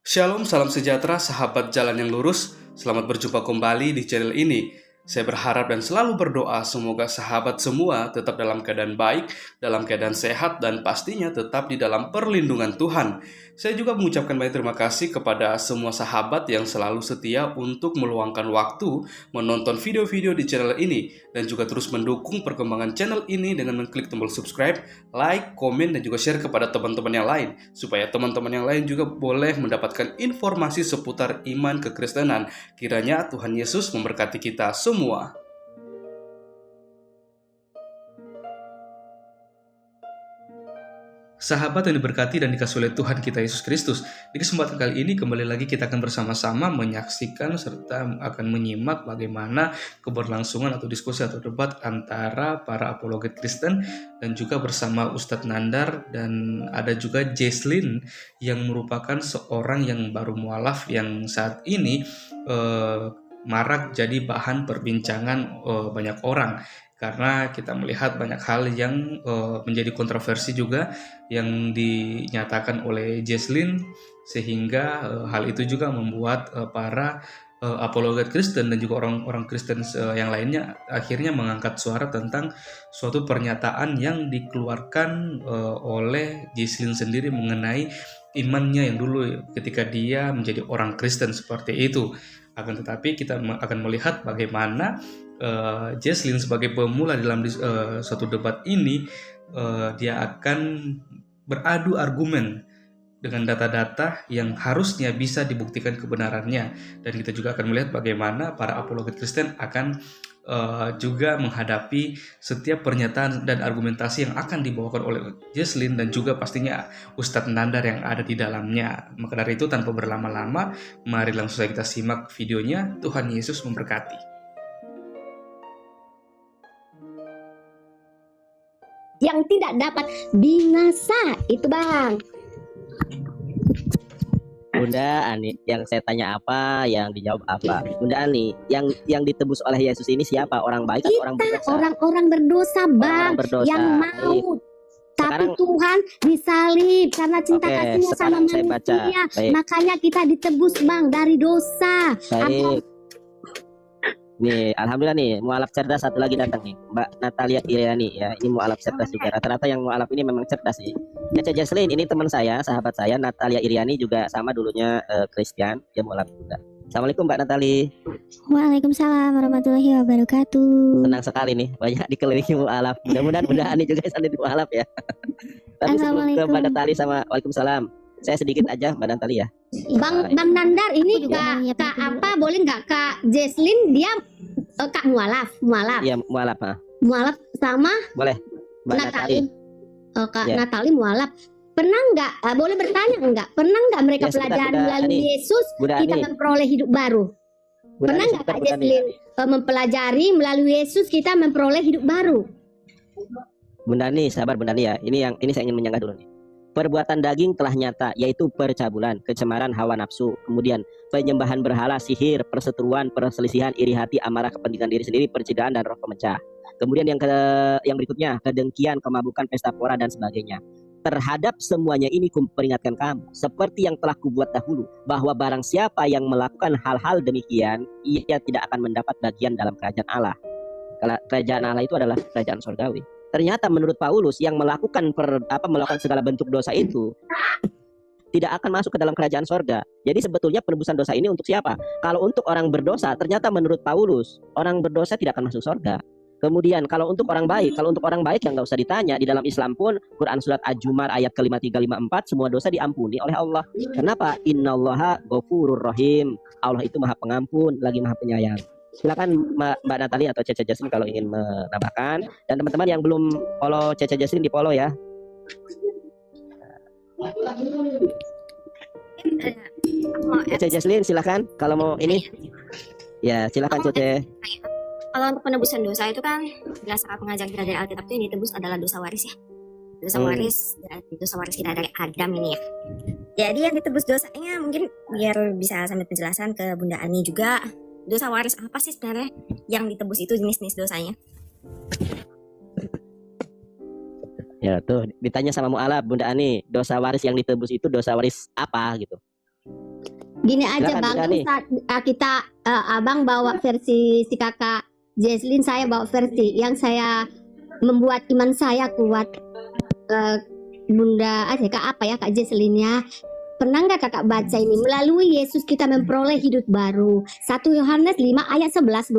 Shalom, salam sejahtera, sahabat jalan yang lurus. Selamat berjumpa kembali di channel ini. Saya berharap dan selalu berdoa semoga sahabat semua tetap dalam keadaan baik, dalam keadaan sehat, dan pastinya tetap di dalam perlindungan Tuhan. Saya juga mengucapkan banyak terima kasih kepada semua sahabat yang selalu setia untuk meluangkan waktu menonton video-video di channel ini dan juga terus mendukung perkembangan channel ini dengan mengklik tombol subscribe, like, komen, dan juga share kepada teman-teman yang lain supaya teman-teman yang lain juga boleh mendapatkan informasi seputar iman kekristenan. Kiranya Tuhan Yesus memberkati kita semua. Sahabat yang diberkati dan dikasihi oleh Tuhan kita Yesus Kristus, di kesempatan kali ini kembali lagi kita akan bersama-sama menyaksikan serta akan menyimak bagaimana keberlangsungan atau diskusi atau debat antara para apologet Kristen dan juga bersama Ustadz Nandar, dan ada juga Jesslyn yang merupakan seorang yang baru mualaf yang saat ini marak jadi bahan perbincangan banyak orang. Karena kita melihat banyak hal yang menjadi kontroversi juga yang dinyatakan oleh Jesslyn, sehingga hal itu juga membuat para apologet Kristen dan juga orang-orang Kristen yang lainnya akhirnya mengangkat suara tentang suatu pernyataan yang dikeluarkan oleh Jesslyn sendiri mengenai imannya yang dulu ketika dia menjadi orang Kristen seperti itu. Akan tetapi kita akan melihat bagaimana Jesslyn sebagai pemula dalam suatu debat ini, dia akan beradu argumen dengan data-data yang harusnya bisa dibuktikan kebenarannya, dan kita juga akan melihat bagaimana para apologet Kristen akan juga menghadapi setiap pernyataan dan argumentasi yang akan dibawakan oleh Jesslyn dan juga pastinya Ustadz Nandar yang ada di dalamnya. Maka dari itu tanpa berlama-lama, mari langsung saja kita simak videonya. Tuhan Yesus memberkati. Yang tidak dapat binasa itu, Bang. Bunda Ani, yang saya tanya apa, yang dijawab apa? Bunda Ani, yang ditebus oleh Yesus ini siapa? Orang baik atau orang berdosa? Orang-orang berdosa, Bang. Orang berdosa. Yang mau. Tapi Sekarang, Tuhan disalib karena cinta kasihnya sama saya baca. manusia. Baik. Makanya kita ditebus, Bang, dari dosa. Baik. Nih, alhamdulillah nih, mualaf cerdas satu lagi datang nih, Mbak Natalia Iriani ya. Ini mualaf cerdas juga. Rata-rata yang mualaf ini memang cerdas sih. Caca Jesslyn ini teman saya, sahabat saya. Natalia Iriani juga sama dulunya Kristen, dia mualaf juga. Assalamualaikum Mbak Natali. Waalaikumsalam warahmatullahi wabarakatuh. Senang sekali nih, banyak dikelilingi mualaf. Mudah-mudahan Bunda Ani juga bisa jadi mualaf ya. Tapi sebelum ke Mbak Natali sama Waalaikumsalam, saya sedikit aja Mbak Natali ya. Bang Nandar ini kak apa boleh nggak Kak Jesslyn dia Kak mualaf? Iya mualaf. Mualaf sama Boleh Mbak Natali. Kak Natali mualaf. Pernah nggak boleh bertanya nggak? Pernah nggak mereka Ya, pelajari Bunda melalui Ani. Yesus Bunda kita Ani. memperoleh hidup baru? Bunda Pernah Ani, nggak sebentar, Kak Bunda Ani. Jesslyn mempelajari melalui Yesus kita memperoleh hidup baru? Bunda Ani, sabar Bunda Ani ya. Ini saya ingin menyanggah dulu nih. Perbuatan daging telah nyata, yaitu percabulan, kecemaran hawa nafsu, kemudian penyembahan berhala, sihir, perseteruan, perselisihan, iri hati, amarah, kepentingan diri sendiri, percidaan, dan roh pemecah. Kemudian yang berikutnya, kedengkian, kemabukan, pesta pora, dan sebagainya. Terhadap semuanya ini kuperingatkan kamu, seperti yang telah kubuat dahulu, bahwa barang siapa yang melakukan hal-hal demikian, ia tidak akan mendapat bagian dalam kerajaan Allah. Kerajaan Allah itu adalah kerajaan surgawi. Ternyata menurut Paulus yang melakukan segala bentuk dosa itu tidak akan masuk ke dalam kerajaan sorga. Jadi sebetulnya penebusan dosa ini untuk siapa? Kalau untuk orang berdosa, ternyata menurut Paulus orang berdosa tidak akan masuk sorga. Kemudian kalau untuk orang baik yang nggak usah ditanya. Di dalam Islam pun Quran surat Az-Zumar ayat ke-53, 54 semua dosa diampuni oleh Allah. Kenapa? Innallaha ghafurur rahim. Allah itu maha pengampun lagi maha penyayang. Silakan Mbak Natali atau Caca Jesslyn kalau ingin menambahkan, dan teman-teman yang belum follow Caca Jesslyn di follow ya. Caca Jesslyn silakan kalau mau ini. Ya silakan Caca. Kalau untuk penebusan dosa itu kan berdasarkan pengajaran kita dari Alkitab itu yang ditebus adalah dosa waris ya. Dosa waris kita dari Adam ini ya. Jadi yang ditebus dosanya mungkin biar bisa sambil penjelasan ke Bunda Ani juga. Dosa waris apa sih sebenarnya yang ditebus itu, jenis-jenis dosanya? Ya tuh ditanya sama mualaf Bunda Ani, dosa waris yang ditebus itu dosa waris apa gitu. Gini aja Silakan, Bang, Bunda Ani. kita Abang bawa versi si kakak Jesslyn, saya bawa versi yang saya membuat iman saya kuat. Bunda Kak apa ya Kak Jesslyn ya? Pernah nggak kakak baca ini? Melalui Yesus kita memperoleh hidup baru. 1 Yohanes 5 ayat 11-12.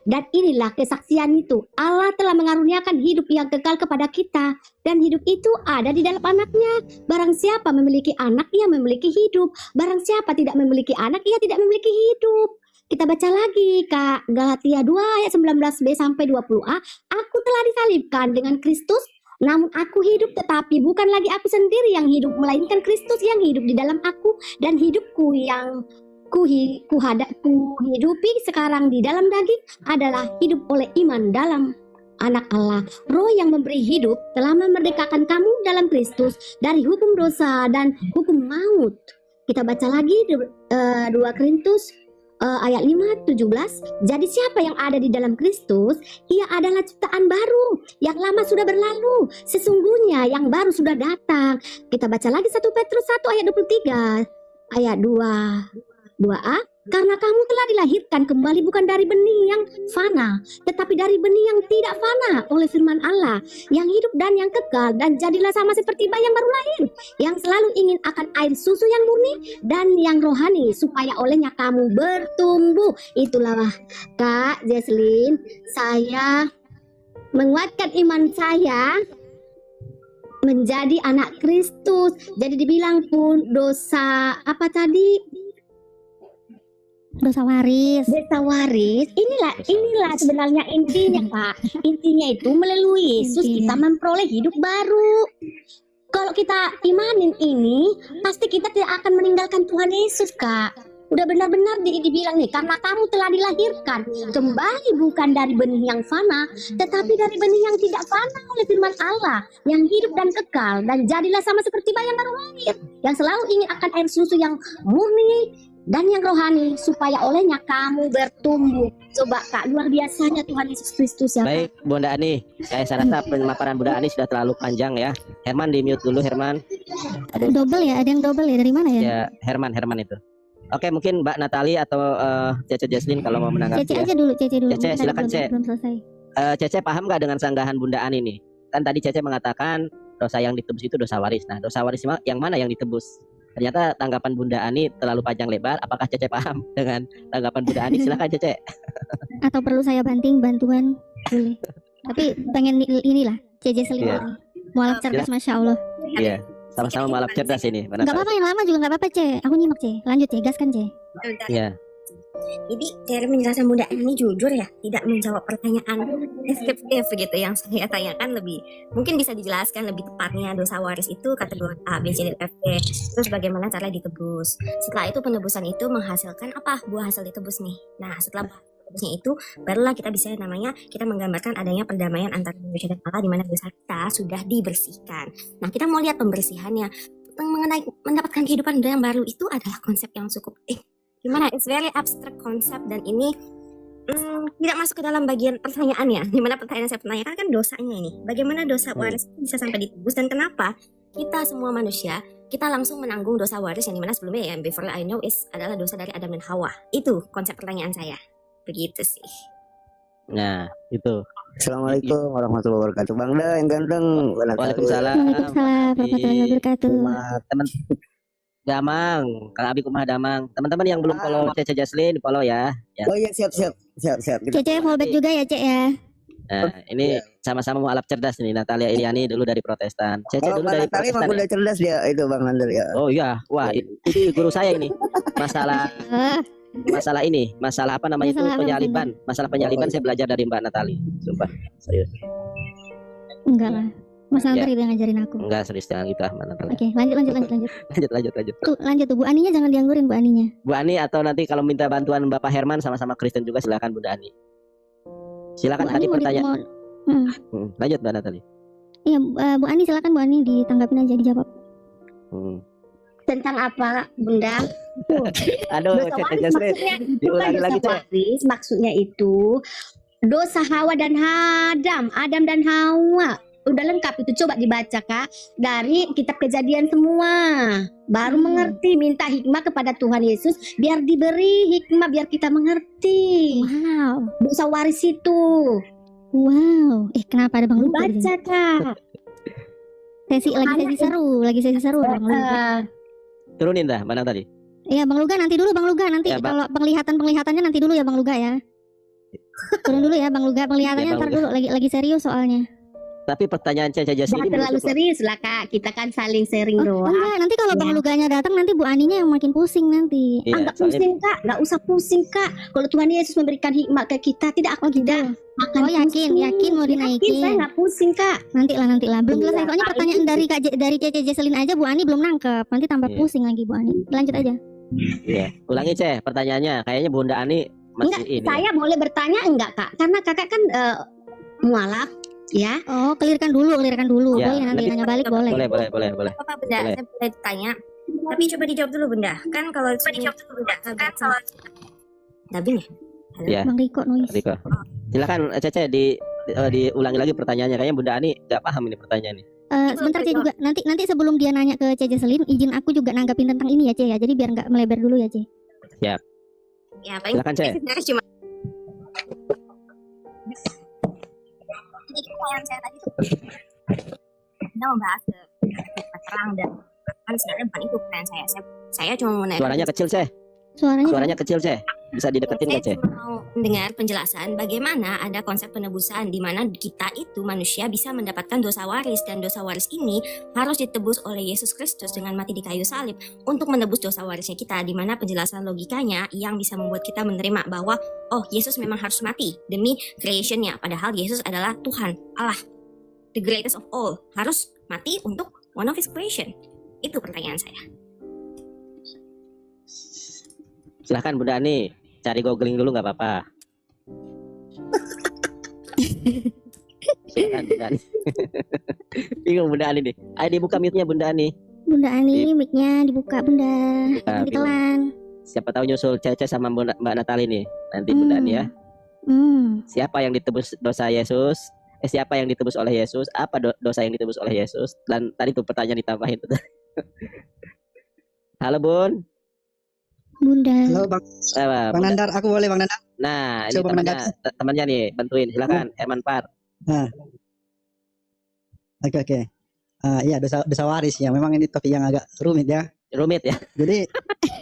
Dan inilah kesaksian itu. Allah telah mengaruniakan hidup yang kekal kepada kita. Dan hidup itu ada di dalam anaknya. Barang siapa memiliki anak, ia memiliki hidup. Barang siapa tidak memiliki anak, ia tidak memiliki hidup. Kita baca lagi Kak. Galatia 2 ayat 19b sampai 20a. Aku telah disalibkan dengan Kristus. Namun aku hidup, tetapi bukan lagi aku sendiri yang hidup, melainkan Kristus yang hidup di dalam aku, dan hidupku yang hidupi sekarang di dalam daging adalah hidup oleh iman dalam Anak Allah. Roh yang memberi hidup telah memerdekakan kamu dalam Kristus dari hukum dosa dan hukum maut. Kita baca lagi 2 Korintus ayat 5-17. Jadi siapa yang ada di dalam Kristus, ia adalah ciptaan baru. Yang lama sudah berlalu, sesungguhnya yang baru sudah datang. Kita baca lagi 1 Petrus 1 ayat 23 ayat 2a. Karena kamu telah dilahirkan kembali bukan dari benih yang fana, tetapi dari benih yang tidak fana oleh firman Allah, yang hidup dan yang kekal. Dan jadilah sama seperti bayi yang baru lahir, yang selalu ingin akan air susu yang murni dan yang rohani, supaya olehnya kamu bertumbuh. Itulah Kak Jesslyn, saya menguatkan iman saya menjadi anak Kristus. Jadi dibilang pun dosa apa tadi? Dosa waris. Dosa waris. Inilah sebenarnya intinya Kak. Intinya itu melalui Yesus kita memperoleh hidup baru. Kalau kita imanin ini, pasti kita tidak akan meninggalkan Tuhan Yesus Kak. Udah benar-benar dibilang nih, karena kamu telah dilahirkan kembali bukan dari benih yang fana, tetapi dari benih yang tidak fana oleh firman Allah, yang hidup dan kekal. Dan jadilah sama seperti bayi yang baru lahir, yang selalu ingin akan air susu yang murni dan yang rohani, supaya olehnya kamu bertumbuh. Coba Kak, luar biasanya Tuhan Yesus Kristus ya Kak. Baik, Bunda Ani, saya rasa pemaparan Bunda Ani sudah terlalu panjang ya. Herman di mute dulu, Herman. Double ya, ada yang double ya, dari mana ya? Ya, Herman itu. Oke, mungkin Mbak Natali atau Cece Jesslyn kalau mau menanggapi. Cece ya. aja dulu, Cece dulu. Cece, Bentar, silakan, belum- Cece. Belum selesai. Cece paham nggak dengan sanggahan Bunda Ani nih? Kan tadi Cece mengatakan dosa yang ditebus itu dosa waris. Nah, dosa waris yang mana yang ditebus? Ternyata tanggapan Bunda Ani terlalu panjang lebar. Apakah Cece paham dengan tanggapan Bunda Ani? Silakan Cece. Atau perlu saya bantuan? Boleh. Tapi pengen inilah, Cece Iya. selingkuh. Mualaf cerdas, Masya Allah. Iya, sama-sama malap cerdas ini. Gak apa-apa, yang lama juga gak apa-apa, Ce. Aku nyimak, Ce. Lanjut, Ce. Gaskan, Ce. Iya. Jadi dari penjelasan Bunda ini jujur ya, tidak menjawab pertanyaan deskriptif gitu yang saya tanyakan. Lebih mungkin bisa dijelaskan lebih tepatnya dosa waris itu kategori A, B, C, D, F, G. Terus bagaimana cara ditebus. Setelah itu penebusan itu menghasilkan apa? Buah hasil ditebus nih. Nah setelah buah tebusnya itu barulah kita bisa kita menggambarkan adanya perdamaian antara manusia dan Allah, di mana dosa kita sudah dibersihkan. Nah kita mau lihat pembersihannya mengenai mendapatkan kehidupan yang baru itu adalah konsep yang cukup gimana? It's very abstract konsep, dan ini tidak masuk ke dalam bagian pertanyaannya. Dimana pertanyaan saya pertanyakan kan dosanya ini. Bagaimana dosa waris bisa sampai ditebus, dan kenapa kita semua manusia kita langsung menanggung dosa waris yang dimana sebelumnya ya before I know is adalah dosa dari Adam dan Hawa. Itu konsep pertanyaan saya. Begitu sih. Nah, itu. Assalamualaikum warahmatullahi wabarakatuh. Bang Da yang ganteng. Waalaikumsalam. Waalaikumsalam warahmatullahi wabarakatuh. Teman Damang, Kang Abi Kumah Damang. Teman-teman yang belum follow Cece Jesslyn, follow ya. Oh iya, siap. Cece fallback juga ya, Ce ya. Nah, ini sama-sama mualaf cerdas nih. Natalia Iliani dulu dari Protestan. Cece Kalau dulu Bang dari Natali mah Protestan. udah cerdas dia itu Bang Nander ya. Oh iya, wah ini guru saya ini. Masalah ini, masalah apa namanya itu Masalah apa, penyaliban. Masalah penyaliban saya belajar dari Mbak Natali. Sumpah, serius. Enggak lah. Mas Ya. Antar yang ngajarin aku. Enggak serius jangan gitu ah Mbak Natali. Oke, lanjut. Lanjut. Tuh, lanjut tuh. Bu Aninya jangan dianggurin, Bu Aninya. Bu Ani atau nanti kalau minta bantuan Bapak Herman sama-sama Kristen juga silakan Bunda Ani. Silakan Bu tadi Ani mau pertanyaan. Lanjut Mbak Natali. Iya, Bu Ani silakan Bu Ani ditanggapin aja, dijawab. Tentang apa Bunda? Aduh, Dosa Cece waris Jesslyn. maksudnya bukan Diulangi dosa lagi, Cek. waris, maksudnya itu dosa Hawa dan Adam dan Hawa. udah lengkap itu, coba dibaca Kak dari kitab Kejadian semua. Baru mengerti, minta hikmah kepada Tuhan Yesus biar diberi hikmah, biar kita mengerti Wow. dosa waris itu. Wow. Kenapa ada Bang Luga di Baca sini? Kak. Sesi lagi sesi seru ada Bang Luga. Turunin dah mana tadi? Iya Bang Luga, nanti dulu Bang Luga, nanti Ya, Bang. kalau penglihatannya nanti dulu ya Bang Luga ya. Turun dulu ya Bang Luga, penglihatannya Ya, Bang ntar dulu, lagi serius soalnya. Tapi pertanyaan Caca Jesslyn Jangan ini terlalu menurut- serius lah Kak, kita kan saling sharing doang. Enggak, nanti kalau Bang Ya. Luganya datang nanti Bu Aninya yang makin pusing nanti. Iya, Enggak soalnya- pusing Kak, enggak usah pusing Kak. Kalau Tuhan Yesus memberikan hikmat ke kita, tidak Oh gitu. akan Oh, yakin, pusing. yakin mau Yakin, dinaikin. saya nggak pusing Kak. Nanti lah. Belum selesai. Iya, Soalnya Kak, pertanyaan itu- dari Cece Jesselyn aja Bu Ani belum nangkep. Nanti tambah Iya. pusing lagi Bu Ani. Lanjut aja. Iya. Ulangi Ceh pertanyaannya. Kayaknya Bunda Ani masih Enggak, ini. saya boleh bertanya enggak Kak? Karena Kakak kan mualaf ya. Oh, clearkan dulu. Ya, Boleh nanti lebih- nanya balik boleh. Boleh. Apa Bunda? Boleh. Saya boleh tanya. Tapi coba dijawab dulu Bunda. Kan kalau dubbing ya? Ya. Bang Riko noise. Riko. Silakan Cece diulangi lagi pertanyaannya. Kayaknya Bunda Ani nggak paham ini pertanyaannya. Sebentar Cece juga. Nanti sebelum dia nanya ke Cece Jesselyn, izin aku juga nanggapin tentang ini ya Ce ya. Jadi biar nggak melebar dulu ya Ce. Ya paling Silakan Ceh. sebenarnya cuma jadi yang saya tadi tuh kita membahas terang dan kan sebenarnya bukan itu pertanyaan saya cuma mau nanya Suaranya kecil Ceh. Suaranya Suaranya kecil Ceh. Bisa dideketin nggak saya Ceh? cuma mau mendengar penjelasan bagaimana ada konsep penebusan di mana kita itu manusia bisa mendapatkan dosa waris dan dosa waris ini harus ditebus oleh Yesus Kristus dengan mati di kayu salib untuk menebus dosa warisnya kita, di mana penjelasan logikanya yang bisa membuat kita menerima bahwa oh Yesus memang harus mati demi creationnya, padahal Yesus adalah Tuhan Allah, the greatest of all, harus mati untuk one of his creation. Itu pertanyaan saya. Silahkan Bunda Ani. Cari googling dulu nggak apa-apa. Silahkan Bunda Ani. Bingung Bunda Ani nih. Ayo dibuka mute-nya Bunda Ani. Bunda Ani mic-nya dibuka Bunda. Nanti bingung. telan. Siapa tahu nyusul Cece sama Mbak Natali nih. Nanti Bunda Ani ya. Siapa yang ditebus dosa Yesus? Siapa yang ditebus oleh Yesus? Apa dosa yang ditebus oleh Yesus? Dan tadi tuh pertanyaan ditambahin tuh. Halo Bun. Bunda. Halo Bang Bunda. Nandar, aku boleh Bang Nandar? Nah, ini Coba temannya nih, bantuin. Silakan, Herman Par. Oke. Iya, dosa waris ya. Memang ini topik yang agak rumit ya. Rumit ya. Jadi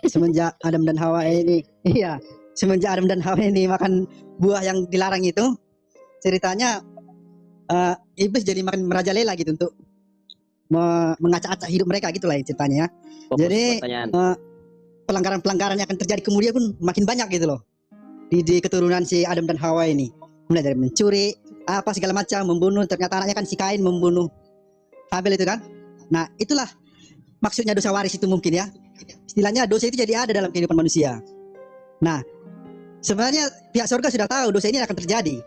semenjak Adam dan Hawa ini, semenjak Adam dan Hawa ini makan buah yang dilarang itu, ceritanya iblis jadi makin merajalela gitu untuk mengacak-acak hidup mereka gitulah ceritanya. Fokus Jadi, pertanyaan. Pelanggaran-pelanggaran yang akan terjadi kemudian pun makin banyak gitu loh di keturunan si Adam dan Hawa ini, mulai dari mencuri apa segala macam, membunuh, ternyata anaknya kan si Kain membunuh Habel itu kan. Nah itulah maksudnya dosa waris itu mungkin ya, istilahnya dosa itu jadi ada dalam kehidupan manusia. Nah sebenarnya pihak surga sudah tahu dosa ini akan terjadi,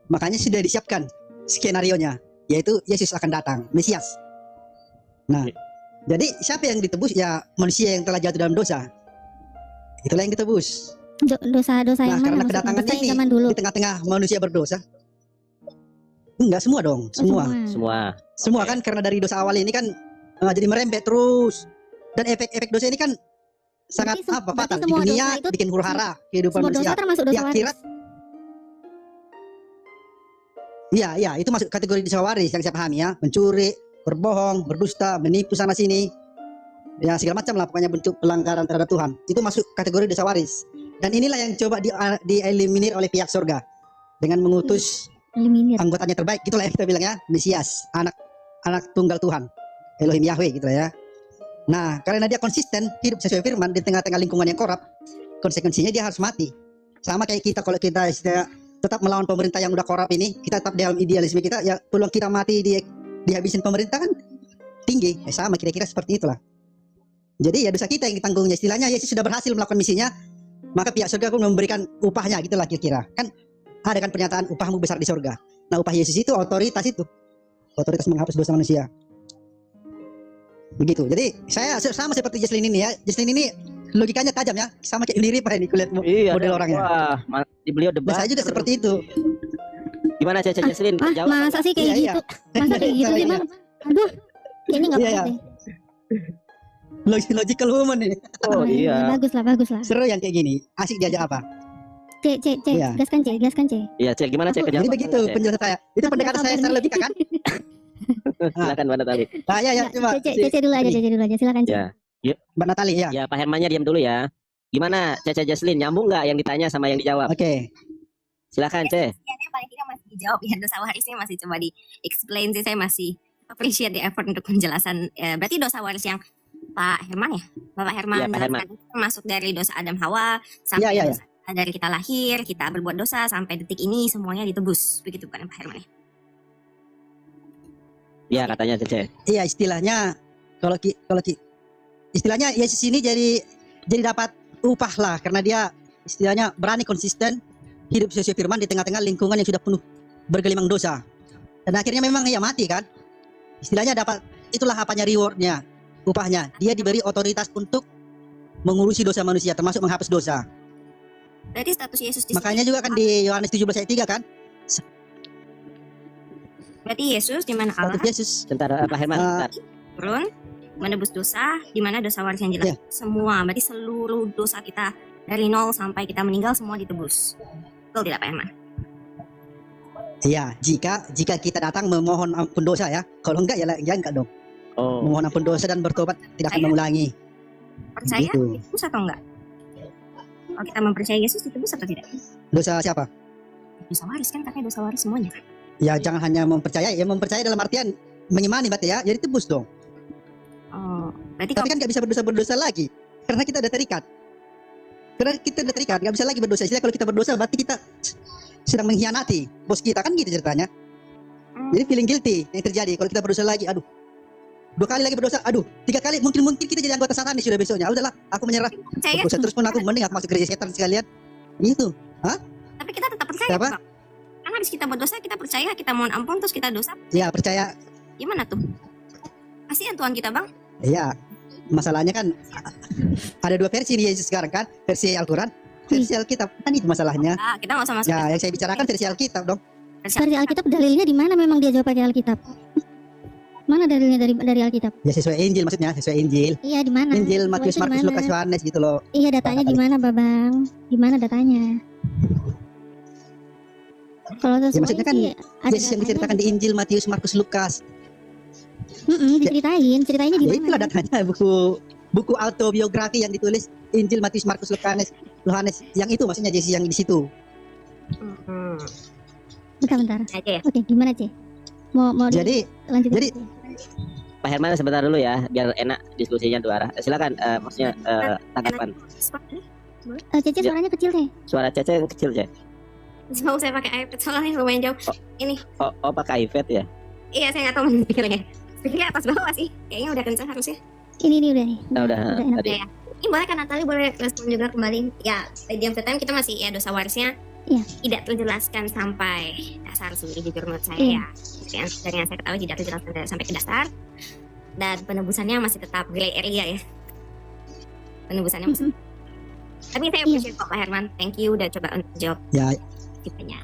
makanya sudah disiapkan skenarionya, yaitu Yesus akan datang, Mesias. Nah jadi siapa yang ditebus? Ya manusia yang telah jatuh dalam dosa, itulah yang ditebus. Dosa-dosa yang Nah, mana karena maksudnya? kedatangan Dosa yang ini zaman dulu. di tengah-tengah manusia berdosa. Enggak semua dong, semua. Semua. Semua kan karena dari dosa awal ini kan jadi merembet terus. Dan efek-efek dosa ini kan sangat Berarti fatal di semua dunia, dosa itu- bikin huru-hara kehidupan Semua manusia. dosa termasuk Di dosa waris. akhirat iya, itu masuk kategori dosa waris yang saya pahami ya. Mencuri, berbohong, berdusta, menipu sana sini. Ya segala macam lah pokoknya bentuk pelanggaran terhadap Tuhan. Itu masuk kategori dosa waris. Dan inilah yang coba dieliminir oleh pihak surga dengan mengutus Eliminir. anggotanya terbaik, gitulah yang kita bilang ya, Mesias, anak tunggal Tuhan, Elohim Yahweh gitu ya. Nah, karena dia konsisten hidup sesuai firman di tengah-tengah lingkungan yang korup, konsekuensinya dia harus mati. Sama kayak kita, kalau kita tetap melawan pemerintah yang udah korup ini, kita tetap dalam idealisme kita, ya peluang kita mati dihabisin pemerintah kan tinggi. Sama kira-kira seperti itulah. Jadi ya dosa kita yang ditanggungnya. Istilahnya Yesus sudah berhasil melakukan misinya, maka pihak surga pun memberikan upahnya, gitulah kira-kira. Kan ada kan pernyataan upahmu besar di surga. Nah upah Yesus itu otoritas menghapus dosa manusia. Begitu. Jadi saya sama seperti Jesslyn ini ya. Jesslyn ini logikanya tajam ya, sama kayak Liri Pak ini kulihat Iya, model orangnya. Wah, di beliau Dan debat. saya juga seperti itu. Gimana Cece Jesslyn? Jawab. Masa sih kayak Iya, iya. gitu? Masa kayak gitu sih, Iya. Bang? Aduh, kayaknya nggak Iya, bagus iya. deh. Logical woman ini. Oh iya. Bagus lah. Seru yang kayak gini. Asik diajak apa? C, Iya. gaskan C. Iya, Cek, gimana Cek? Jadi begitu penjelasan saya. Itu pendekatan saya secara logika kan? Silakan Mbak Natali. Nah, ya coba. C dulu aja, silakan C. Ya. Mbak Natali ya. Ya, Pak Hermannya diam dulu ya. Gimana Cece Jesslyn? Nyambung nggak yang ditanya sama yang dijawab? Oke. Silakan Ce. Yang paling tidak masih dijawab ya, dosa warisnya masih coba di explain sih, saya masih appreciate the effort untuk penjelasan. Berarti dosa waris yang Pak Herman ya, Bapak Herman Iya, Pak jelaskan itu termasuk dari dosa Adam Hawa sampai Iya, iya, dosa dari kita lahir, kita berbuat dosa sampai detik ini semuanya ditebus, begitu bukan Pak Herman ya? Ya, katanya Cece. Iya, istilahnya kalau istilahnya Yesus ini jadi dapat upah lah karena dia istilahnya berani konsisten hidup sesuai firman di tengah-tengah lingkungan yang sudah penuh bergelimang dosa. Dan akhirnya memang ia mati kan. Istilahnya dapat, itulah apanya rewardnya, upahnya. Dia diberi otoritas untuk mengurusi dosa manusia, termasuk menghapus dosa. Berarti status Yesus di Makanya juga kan di Yohanes 17 ayat 3 kan, berarti Yesus di mana Allah status Yesus. Sebentar Pak Herman. Sebentar. turun menebus dosa, di mana dosa waris yang jelas semua, berarti seluruh dosa kita dari nol sampai kita meninggal semua ditebus. Betul tidak Pak Herman? Iya, jika kita datang memohon ampun dosa ya. Kalau enggak ya enggak dong. Oh. Memohon ampun dosa dan bertobat tidak akan mengulangi. Percaya Gitu. ditebus atau enggak? Kalau kita mempercayai Yesus ditebus atau tidak? Dosa siapa? Dosa waris kan, katanya dosa waris semuanya. Ya jangan hanya mempercayai, ya mempercayai dalam artian mengimani berarti ya, jadi tebus dong. Oh, berarti Tapi kalau kan nggak bisa berdosa lagi, karena kita udah terikat. Nggak bisa lagi berdosa. Istilah kalau kita berdosa berarti kita sedang mengkhianati bos kita kan gitu ceritanya. Jadi feeling guilty yang terjadi kalau kita berdosa lagi, aduh. 2 kali lagi berdosa, aduh. 3 kali mungkin kita jadi anggota satanis sudah besoknya. Udahlah, aku menyerah. percaya, Berdosa terus pun aku mending aku masuk gereja setan sekalian. Gitu. tapi kita tetap percaya Apa? Pak. Kan habis kita berdosa, kita percaya, kita mohon ampun, terus kita dosa, Ya percaya. gimana tuh? Kasihan Tuhan kita Bang. Iya. Masalahnya kan ada 2 versi di Yesus sekarang kan, versi Al-Quran, versi Alkitab. Kan itu masalahnya. Kita nggak usah masuk. Ya, yang saya bicarakan versi Alkitab dong. Versi Alkitab dalilnya di mana memang dia jawab pakai Alkitab? Mana dalilnya dari Alkitab? Ya sesuai Injil maksudnya, sesuai Injil. Iya di mana? Injil Matius, Sesuainya Markus, di Lukas, mana? Yohanes gitu loh. Iya datanya di mana, Babang? Di mana datanya? Kalau sesuai maksudnya kan sih ada Yesus yang diceritakan di Injil Matius, Markus, Lukas. ceritainnya di Ya mana? itulah datanya buku autobiografi yang ditulis Injil Matius, Markus, Lukas, Yohanes. Yang itu maksudnya Yesus yang di situ. Bentar. Aja ya. Oke, gimana, C? Mau Jadi lanjut. jadi- Pak Herman sebentar dulu ya, biar enak diskusinya 2 arah. Silakan, maksudnya tanggapan. Cece suaranya kecil deh. Suara Cece yang kecil Cece. Mau saya pakai iPad soalnya lumayan jauh. Oh pakai iPad ya? Iya, saya nggak tahu mana speakernya. Speakernya atas bawah sih. Kayaknya udah kencang harusnya. Ini udah nih. Nah, udah enak. tadi. Ya. Ini boleh kan Natali boleh respon juga kembali. Ya, di of the time kita masih ya dosa warisnya Iya. tidak terjelaskan sampai dasar sih jujur menurut saya Iya. ya. Dari yang saya ketahui tidak terjelaskan sampai ke dasar. Dan penebusannya masih tetap gray area ya. Penebusannya masih. Tapi saya appreciate kok Pak Herman. Thank you udah coba untuk jawab ya tipenya.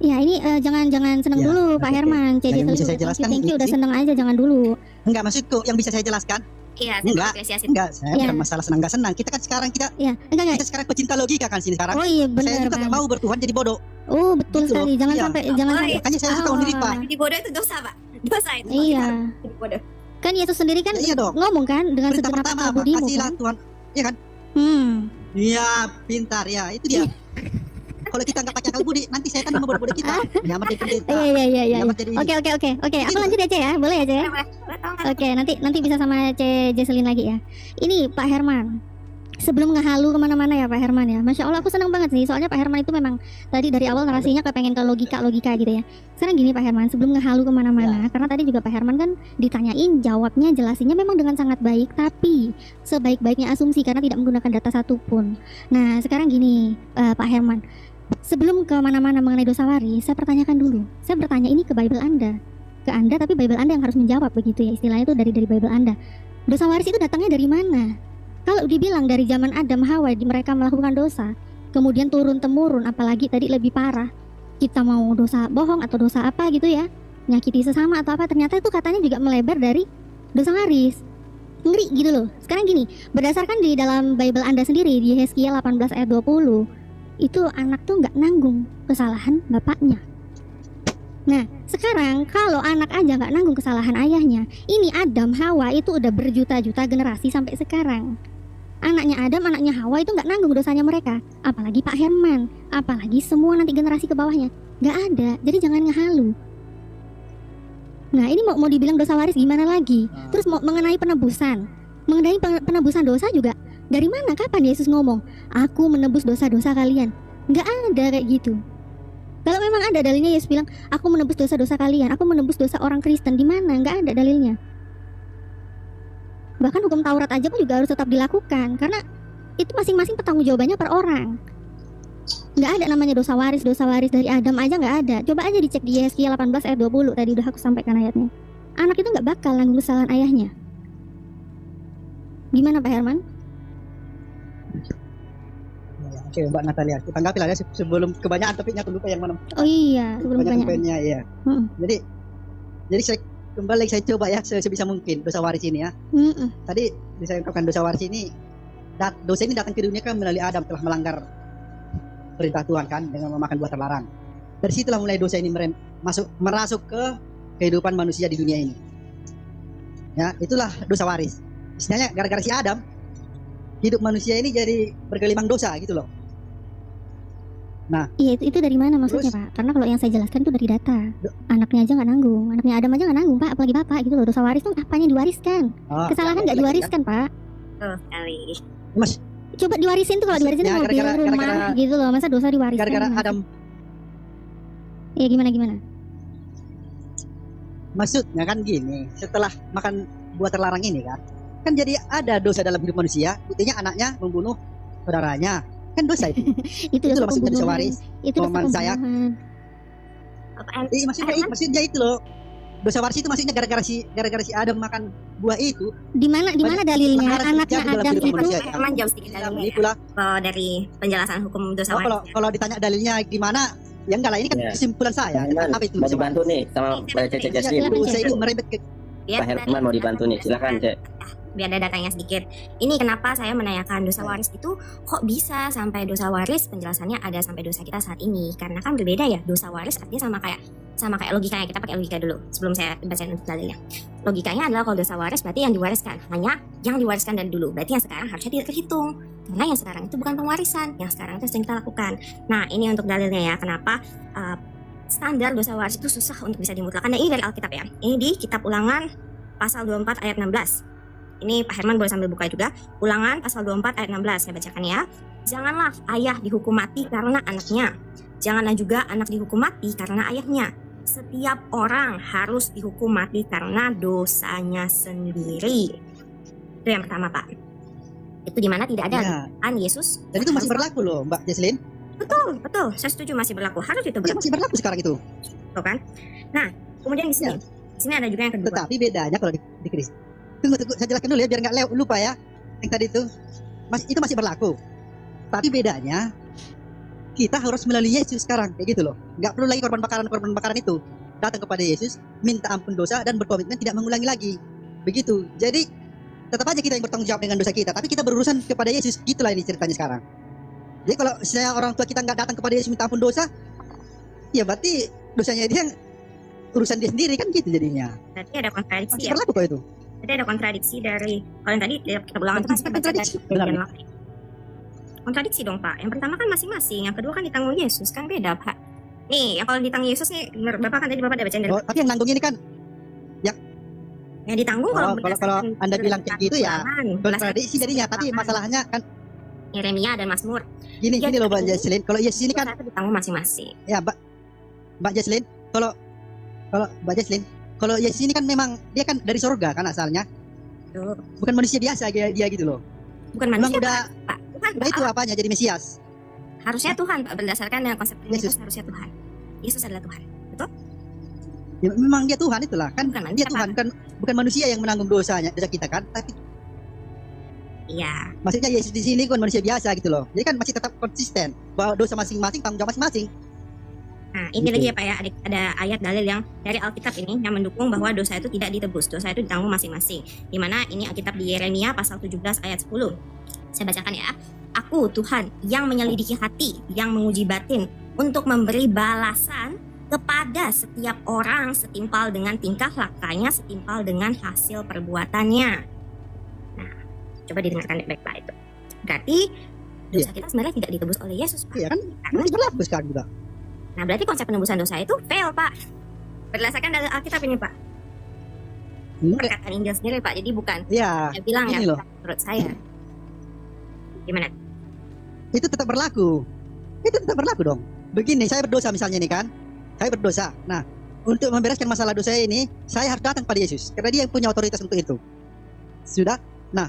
Ya ini jangan seneng Ya, dulu Pak oke. Herman. Nah, yang bisa saya Thank jelaskan you udah ini- seneng aja, jangan dulu. enggak maksudku yang bisa saya jelaskan. Iya, saya Enggak. apresiasi. Enggak, saya Ya. bukan masalah senang enggak senang. Kita kan sekarang kita Ya, enggak. sekarang pecinta logika kan sini sekarang. Oh iya Saya benar juga nggak Bang. mau bertuhan jadi bodoh. Oh betul Gitu loh. sekali. Jangan Iya. sampai Oh, iya. Makanya saya suka undur diri, Pak. Jadi bodoh itu dosa, Pak. Dosa itu. Iya. Jadi bodoh. Kan Yesus sendiri kan Iya dong. ngomong kan dengan Perintah segenap pertama akal apa? budimu Kasihlah kan. Tuhan. Iya kan? Iya, pintar ya. Itu dia. Kalau kita nggak pakai akal budi, nanti setan membodoh-bodoh kita. Nyamar jadi pendeta. Iya. Nyamar jadi ini. Oke. Aku lanjut aja ya. Boleh aja ya? Boleh tahu nggak? Oke, nanti bisa sama C Jesselyn lagi ya. Ini Pak Herman. Sebelum ngehalu kemana-mana ya Pak Herman ya. Masya Allah aku senang banget sih. Soalnya Pak Herman itu memang tadi dari awal narasinya kepengen ke logika gitu ya. Sekarang gini Pak Herman, sebelum ngehalu kemana-mana, karena tadi juga Pak Herman kan ditanyain, jawabnya jelasinnya memang dengan sangat baik, tapi sebaik-baiknya asumsi karena tidak menggunakan data satupun. Nah sekarang gini Pak Herman, sebelum kemana-mana mengenai dosa waris, saya pertanyakan dulu. Saya bertanya ini ke Bible Anda, tapi Bible Anda yang harus menjawab begitu ya, istilahnya itu dari Bible Anda. Dosa waris itu datangnya dari mana? Kalau dibilang dari zaman Adam Hawa mereka melakukan dosa, kemudian turun temurun, apalagi tadi lebih parah, kita mau dosa bohong atau dosa apa gitu ya, nyakiti sesama atau apa, ternyata itu katanya juga melebar dari dosa waris. Ngeri gitu loh. Sekarang gini, berdasarkan di dalam Bible Anda sendiri di Yeskiel 18 ayat 20, itu anak tuh nggak nanggung kesalahan bapaknya. Nah, sekarang kalau anak aja nggak nanggung kesalahan ayahnya, ini Adam, Hawa itu udah berjuta-juta generasi sampai sekarang. Anaknya Adam, anaknya Hawa itu nggak nanggung dosanya mereka. Apalagi Pak Herman, apalagi semua nanti generasi ke bawahnya. Nggak ada, jadi jangan ngehalu. Nah, ini mau dibilang dosa waris gimana lagi? Terus mau mengenai penebusan. Mengenai penebusan dosa juga, dari mana, kapan Yesus ngomong, aku menebus dosa-dosa kalian? Nggak ada kayak gitu. Kalau memang ada dalilnya, Yesus bilang, aku menebus dosa-dosa kalian, aku menebus dosa orang Kristen. Di mana? Nggak ada dalilnya. Bahkan hukum Taurat aja pun juga harus tetap dilakukan, karena itu masing-masing pertanggung jawabannya per orang. Nggak ada namanya dosa waris dari Adam aja nggak ada. Coba aja dicek di Yeskiel 18 ayat 20, tadi udah aku sampaikan ayatnya. Anak itu nggak bakal nanggung kesalahan ayahnya. Gimana Pak Herman? Oke, Mbak Natalia, tanggapi lah ya sebelum kebanyakan topiknya, aku lupa yang mana. Oh iya, sebelum Banyak banyak. poinnya, iya. Jadi saya kembali, saya coba ya sebisa mungkin dosa waris ini ya. Tadi saya ungkapkan dosa waris ini, dosa ini datang ke dunia kan melalui Adam, telah melanggar perintah Tuhan kan dengan memakan buah terlarang. Dari situlah mulai dosa ini merasuk ke kehidupan manusia di dunia ini. Ya, itulah dosa waris. Istilahnya gara-gara si Adam, hidup manusia ini jadi bergelimang dosa gitu loh. Nah, Iya, itu dari mana maksudnya terus- Pak? Karena kalau yang saya jelaskan itu dari data. Anaknya aja nggak nanggung, anaknya Adam aja nggak nanggung Pak, apalagi bapak gitu loh. Dosa waris tuh apanya diwariskan? Kesalahan nggak diwariskan Pak. Tuh sekali. Mas, Coba diwarisin tuh, kalau diwarisin tuh Ya, mobil, gara-gara- rumah gara-gara- gitu loh. Masa dosa diwariskan? gara-gara Mas? Adam, Iya, gimana? maksudnya kan gini, setelah makan buah terlarang ini kan jadi ada dosa dalam hidup manusia. Buktinya anaknya membunuh saudaranya, kan dosa itu. Itu Itu dosa loh maksudnya dosa pembunuhan. waris. Itu dosa Teman saya. pembunuhan. Maksudnya itu loh. Dosa waris itu maksudnya gara-gara si Adam makan buah itu. Di mana dalilnya? Harus Anaknya terjadi dalam Adam kehidupan itu manusia. Herman jawab sedikit dalilnya ya. Itulah. Dari penjelasan hukum dosa waris. Kalau ditanya dalilnya gimana, ya enggak lah, ini kan Ya. kesimpulan saya. Herman, Apa itu mau dosa dibantu waris? nih sama Mbak Cece Ya, Jesslyn. dosa itu merembet ke Pak Herman mau dibantu nih, silakan Cek. Biar ada datanya sedikit. Ini kenapa saya menanyakan dosa waris itu kok bisa sampai dosa waris, penjelasannya ada sampai dosa kita saat ini. Karena kan berbeda ya, dosa waris artinya sama kayak logikanya. Kita pakai logika dulu sebelum saya bacain dalilnya. Logikanya adalah kalau dosa waris berarti yang diwariskan, hanya yang diwariskan dari dulu. Berarti yang sekarang harusnya tidak terhitung. Karena yang sekarang itu bukan pengwarisan, yang sekarang itu yang kita lakukan. Nah, ini untuk dalilnya ya, kenapa standar dosa waris itu susah untuk bisa dimutlakan. Dan ini dari Alkitab ya. Ini di Kitab Ulangan pasal 24 ayat 16. Ini Pak Herman boleh sambil buka juga. Ulangan pasal 24 ayat 16, saya bacakan ya. Janganlah ayah dihukum mati karena anaknya. Janganlah juga anak dihukum mati karena ayahnya. Setiap orang harus dihukum mati karena dosanya sendiri. Itu yang pertama Pak. Itu dimana tidak ada Ya, Yesus. dan itu masih berlaku loh Mbak Jesslyn. Betul, saya setuju masih berlaku. Harus itu Ya, berlaku, masih berlaku sekarang itu. kan? Nah, kemudian di sini. Di sini ada juga yang kedua. Tetapi bedanya kalau di Kristus. Tunggu, saya jelaskan dulu ya biar nggak lupa ya. Yang tadi itu masih berlaku. Tapi bedanya kita harus melalui Yesus sekarang kayak gitu loh. Nggak perlu lagi korban bakaran itu. Datang kepada Yesus, minta ampun dosa dan berkomitmen tidak mengulangi lagi. Begitu. Jadi tetap aja kita yang bertanggung jawab dengan dosa kita, tapi kita berurusan kepada Yesus. Gitulah ini ceritanya sekarang. Jadi kalau saya orang tua kita nggak datang kepada Yesus minta ampun dosa, ya berarti dosanya dia, urusan dia sendiri kan gitu jadinya. Berarti ada kontradiksi Masih ya. berlaku kok itu. Jadi ada kontradiksi dari kalau yang tadi kita ulangan itu kan kita baca dari Kontradiksi, bagian benar. lain. Kontradiksi dong Pak. Yang pertama kan masing-masing, yang kedua kan ditanggung Yesus, kan beda Pak. Nih, yang kalau ditanggung Yesus nih, menurut Bapak kan tadi Bapak udah bacain dari Oh, tapi yang nanggung ini kan yang ditanggung kalau kalau Anda bilang kayak gitu ya kontradiksi jadinya. Tapi masalahnya kan Yeremia dan Mazmur. gini Ya, loh Mbak tapi- Jesslyn. Kalau Yesus ini kan Dosa itu ditanggung masing-masing. ya Mbak Jesslyn, kalau Mbak Jesslyn, kalau Yesus ini kan memang dia kan dari surga kan asalnya, Tuh. bukan manusia biasa dia gitu loh. Bukan Memang manusia udah Pak. Tuhan udah itu Allah. apanya jadi Mesias. Harusnya Tuhan Pak, berdasarkan dengan konsep Yesus. Yesus harusnya Tuhan. Yesus adalah Tuhan. Betul? Ya, memang dia Tuhan itulah kan. Bukan Dia manusia, Tuhan kan, bukan manusia yang menanggung dosa kita kan, tapi Iya. maksudnya Yesus di sini bukan manusia biasa gitu loh. Jadi kan masih tetap konsisten bahwa dosa masing-masing tanggung jawab masing-masing. Nah, ini Gitu. lagi ya Pak ya, ada ayat dalil yang dari Alkitab ini yang mendukung bahwa dosa itu tidak ditebus, dosa itu ditanggung masing-masing. Di mana ini Alkitab di Yeremia pasal 17 ayat 10. Saya bacakan ya. Aku Tuhan yang menyelidiki hati, yang menguji batin untuk memberi balasan kepada setiap orang setimpal dengan tingkah lakunya, setimpal dengan hasil perbuatannya. Nah, coba didengarkan baik-baik Pak itu. Berarti dosa kita sebenarnya tidak ditebus oleh Yesus Pak. Iya kan? Masih berlaku sekarang juga. Nah, berarti konsep penebusan dosa itu fail, Pak. Berdasarkan dalil Alkitab ini, Pak. Perkataan Injil sendiri, Pak. Jadi bukan Iya. saya bilang ya, Ini loh. menurut saya. Gimana? Itu tetap berlaku. Itu tetap berlaku dong. Begini, saya berdosa misalnya nih kan. Saya berdosa. Nah, untuk membereskan masalah dosa ini, saya harus datang pada Yesus. Karena dia yang punya otoritas untuk itu. Sudah? Nah,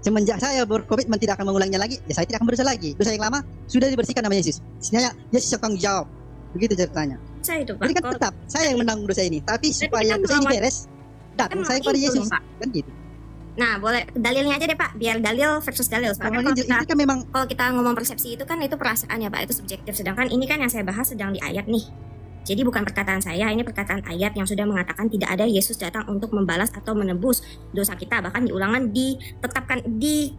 semenjak saya berkomitmen tidak akan mengulanginya lagi, ya saya tidak akan berdosa lagi. Dosa yang lama sudah dibersihkan nama Yesus. Istilahnya Yesus yang tanggung jawab. Begitu ceritanya. Saya itu, Pak. Jadi kan tetap saya yang menanggung dosa ini. Tapi supaya kita dosa ini melawan- beres, datang kita saya pada melawan itu Yesus. dong, Pak. Kan gitu. Nah, boleh dalilnya aja deh, Pak. Biar dalil versus dalil. Soalnya Kalau kalau ini kan memang kita ngomong persepsi itu kan itu perasaan ya, Pak. Itu subjektif. Sedangkan ini kan yang saya bahas sedang di ayat nih. Jadi bukan perkataan saya, ini perkataan ayat yang sudah mengatakan tidak ada Yesus datang untuk membalas atau menebus dosa kita. Bahkan di ulangan ditetapkan di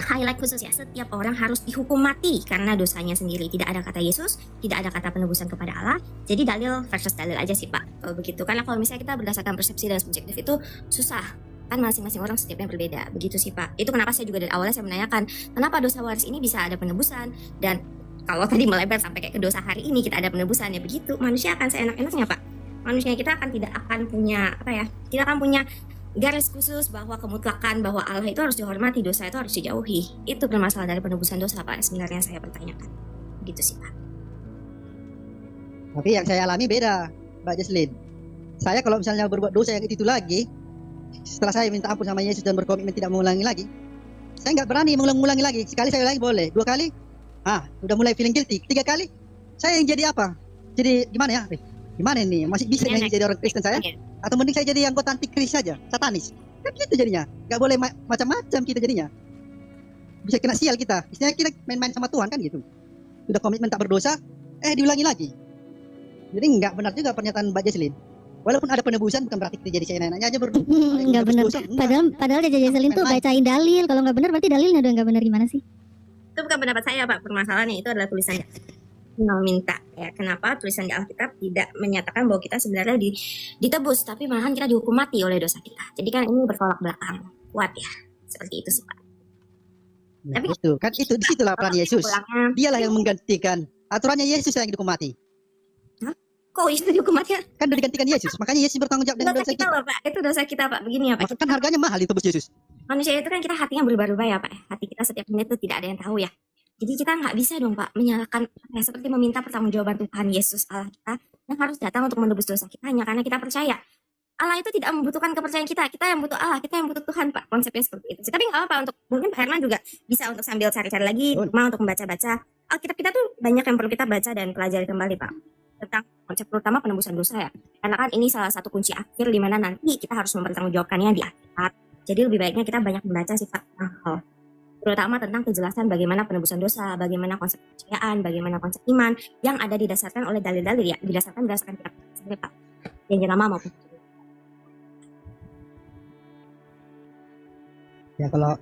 highlight khusus ya, setiap orang harus dihukum mati karena dosanya sendiri. Tidak ada kata Yesus, tidak ada kata penebusan kepada Allah. Jadi dalil versus dalil aja sih Pak, kalau begitu. Karena kalau misalnya kita berdasarkan persepsi dan subjektif itu susah. Kan masing-masing orang setiapnya berbeda, begitu sih Pak. Itu kenapa saya juga dari awalnya saya menanyakan, kenapa dosa waris ini bisa ada penebusan. Dan kalau tadi melebar sampai kayak ke dosa hari ini kita ada penebusannya, begitu. Manusia akan seenak-enaknya Pak. Manusia kita tidak akan punya tidak akan punya garis khusus bahwa kemutlakan bahwa Allah itu harus dihormati, dosa itu harus dijauhi. Itu permasalahan dari penebusan dosa Pak, sebenarnya saya pertanyakan. Gitu sih Pak. Tapi yang saya alami beda, Mbak Jesslyn. Saya kalau misalnya berbuat dosa yang itu lagi, setelah saya minta ampun sama Yesus dan berkomitmen tidak mengulangi lagi, saya nggak berani mengulangi lagi. Sekali saya ulangi boleh, 2 kali, udah mulai feeling guilty. 3 kali, saya yang jadi apa? Jadi gimana ya? Gimana ini? Masih bisa nggak jadi orang Kristen saya? Atau mending saya jadi anggota antikris saja, satanis? Kan gitu jadinya. Nggak boleh macam-macam kita jadinya. Bisa kena sial kita. Istilahnya kita main-main sama Tuhan kan gitu. Sudah komitmen tak berdosa, diulangi lagi. Jadi nggak benar juga pernyataan Mbak Jesslyn. Walaupun ada penebusan bukan berarti kita jadi seenak-enaknya aja berdosa. Nggak benar. Padahal Jaja Jesselin tuh bacain dalil. Kalau nggak benar berarti dalilnya udah nggak benar, gimana sih? Itu bukan pendapat saya Pak, permasalahannya itu adalah tulisan minta ya. Kenapa tulisan di Alkitab tidak menyatakan bahwa kita sebenarnya ditebus, tapi malahan kita dihukum mati oleh dosa kita. Jadi kan ini bertolak belakang kuat ya, seperti itu sih Pak. Nah, Tapi- itu kan itu disitulah peran Yesus. Pulangnya, Dialah yang menggantikan. Aturannya Yesus yang dihukum mati. kok itu dihukum mati? Kan udah digantikan Yesus. Makanya Yesus bertanggung jawab dengan Dosa dosa kita kita. loh Pak, itu dosa kita Pak. Begini ya Pak, Maka kan harganya mahal ditebus Yesus. manusia itu kan kita hatinya berubah-ubah ya Pak. Hati kita setiap menit itu tidak ada yang tahu ya. Jadi kita nggak bisa dong Pak menyalahkan, seperti meminta pertanggungjawaban Tuhan Yesus Allah kita yang harus datang untuk menebus dosa kita hanya karena kita percaya. Allah itu tidak membutuhkan kepercayaan kita yang butuh Allah, kita yang butuh Tuhan Pak. Konsepnya seperti itu. Tapi nggak apa-apa, untuk mungkin Pak Herman juga bisa untuk sambil cari-cari lagi, Betul. rumah untuk membaca-baca. Alkitab kita tuh banyak yang perlu kita baca dan pelajari kembali Pak. Tentang konsep terutama penebusan dosa ya. Karena kan ini salah satu kunci akhir di mana nanti kita harus mempertanggungjawabkannya di akhirat. Jadi lebih baiknya kita banyak membaca sih Pak. Terutama tentang kejelasan bagaimana penebusan dosa, bagaimana konsep kepercayaan, bagaimana konsep iman yang ada didasarkan oleh dalil-dalil ya, berdasarkan kitab sendiri Pak. Janji lama maupun Ya kalau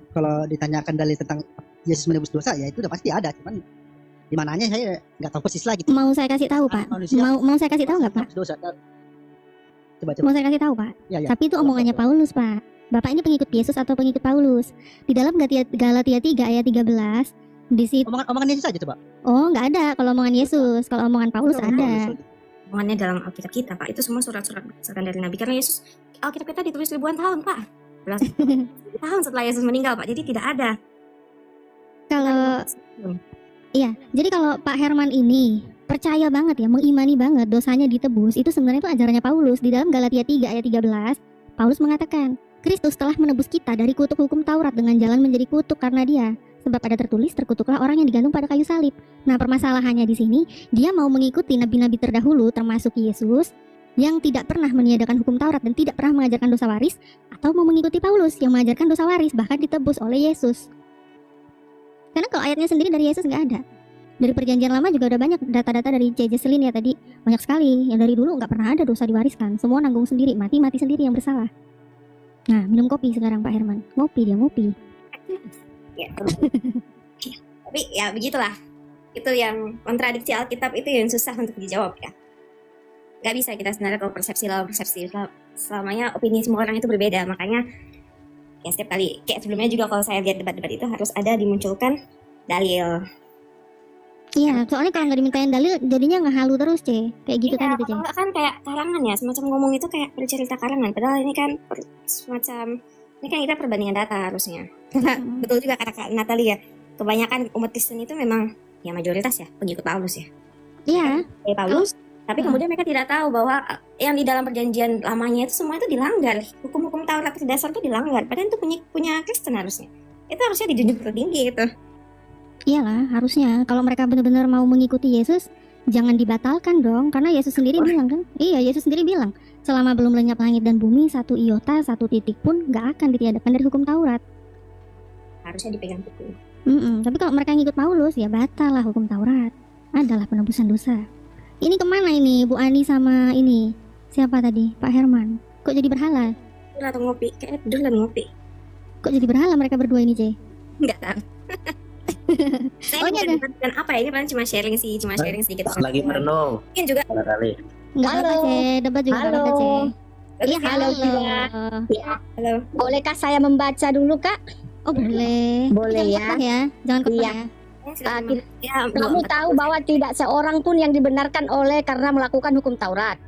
ditanyakan dalil tentang Yesus menebus dosa ya itu udah pasti ada. Cuman di mananya saya nggak tahu persis lagi. Mau saya kasih tahu Pak? Manusia Mau saya kasih tahu nggak Pak? menebus dosa. Coba. Mau saya kasih tahu Pak? Ya. Tapi itu omongannya Paulus Pak. Bapak ini pengikut Yesus atau pengikut Paulus? Di dalam Galatia 3 ayat 13 di situ. Omongan Yesus aja coba. Oh, nggak ada kalau omongan Yesus. Kalau omongan Paulus ada. omongannya dalam Alkitab kita Pak. Itu semua surat-surat berdasarkan dari Nabi. Karena Yesus, Alkitab kita ditulis ribuan tahun Pak. Tahun setelah Yesus meninggal Pak. Jadi tidak ada. Kalau iya, jadi kalau Pak Herman ini percaya banget ya, mengimani banget dosanya ditebus, itu sebenarnya itu ajarannya Paulus. Di dalam Galatia 3 ayat 13, Paulus mengatakan, Kristus telah menebus kita dari kutuk hukum Taurat dengan jalan menjadi kutuk karena Dia. Sebab ada tertulis, terkutuklah orang yang digantung pada kayu salib. Nah, permasalahannya di sini, dia mau mengikuti nabi-nabi terdahulu termasuk Yesus yang tidak pernah meniadakan hukum Taurat dan tidak pernah mengajarkan dosa waris, atau mau mengikuti Paulus yang mengajarkan dosa waris bahkan ditebus oleh Yesus. Karena kalau ayatnya sendiri dari Yesus nggak ada. Dari perjanjian lama juga udah banyak data-data dari C. Jesselyn ya tadi. Banyak sekali. Yang dari dulu nggak pernah ada dosa diwariskan. Semua nanggung sendiri. Mati sendiri yang bersalah. Nah, minum kopi sekarang Pak Herman. Ngopi. Ya, tapi ya begitulah. Itu yang kontradiksi Alkitab itu yang susah untuk dijawab ya. Gak bisa kita sebenarnya kalau persepsi lawan persepsi. Selamanya opini semua orang itu berbeda. Makanya ya setiap kali, kayak sebelumnya juga kalau saya lihat debat-debat itu harus ada dimunculkan dalil. Iya, soalnya kalau nggak dimintain dalil jadinya ngehalu terus, C. Kayak gitu kan gitu, C. Kalau kan kayak karangan ya, semacam ngomong itu kayak bercerita karangan. Padahal ini kan semacam, ini kan kita perbandingan data harusnya. Betul juga kata Kak Natalia ya, kebanyakan umat Kristen itu memang ya mayoritas ya pengikut Paulus ya. Iya. Paulus. Tapi kemudian mereka tidak tahu bahwa yang di dalam perjanjian lamanya itu semua itu dilanggar. Hukum-hukum Taurat dasar itu dilanggar. Padahal itu punya Kristen harusnya. Itu harusnya dijunjung tertinggi gitu. Iyalah, harusnya kalau mereka benar-benar mau mengikuti Yesus, jangan dibatalkan dong. Karena Yesus sendiri bilang kan, Yesus sendiri bilang, selama belum lenyap langit dan bumi, satu iota, satu titik pun gak akan ditiadakan dari hukum Taurat. Harusnya dipegang teguh. Tapi kalau mereka ngikut Paulus, ya batal lah hukum Taurat. Adalah penebusan dosa. Ini kemana ini, Bu Ani sama ini? Siapa tadi? Pak Herman. Kok jadi berhala? Dulu atau ngopi, kayak dulu ngopi. Kok jadi berhala mereka berdua ini, C? Enggak tahu. Saya bukan apa ya, ini paling cuma sharing sedikit. Lagi merenung. Mungkin juga Kali. Enggak apa-apa, C. Debat juga Halo. apa-apa, C. Iya, halo. Halo. Bolehkah saya membaca dulu, Kak? Oh, boleh. Boleh Jangan ya. Jangan khotbah Iya. Ya, Kamu tahu bahwa tidak seorang pun yang dibenarkan oleh karena melakukan hukum Taurat.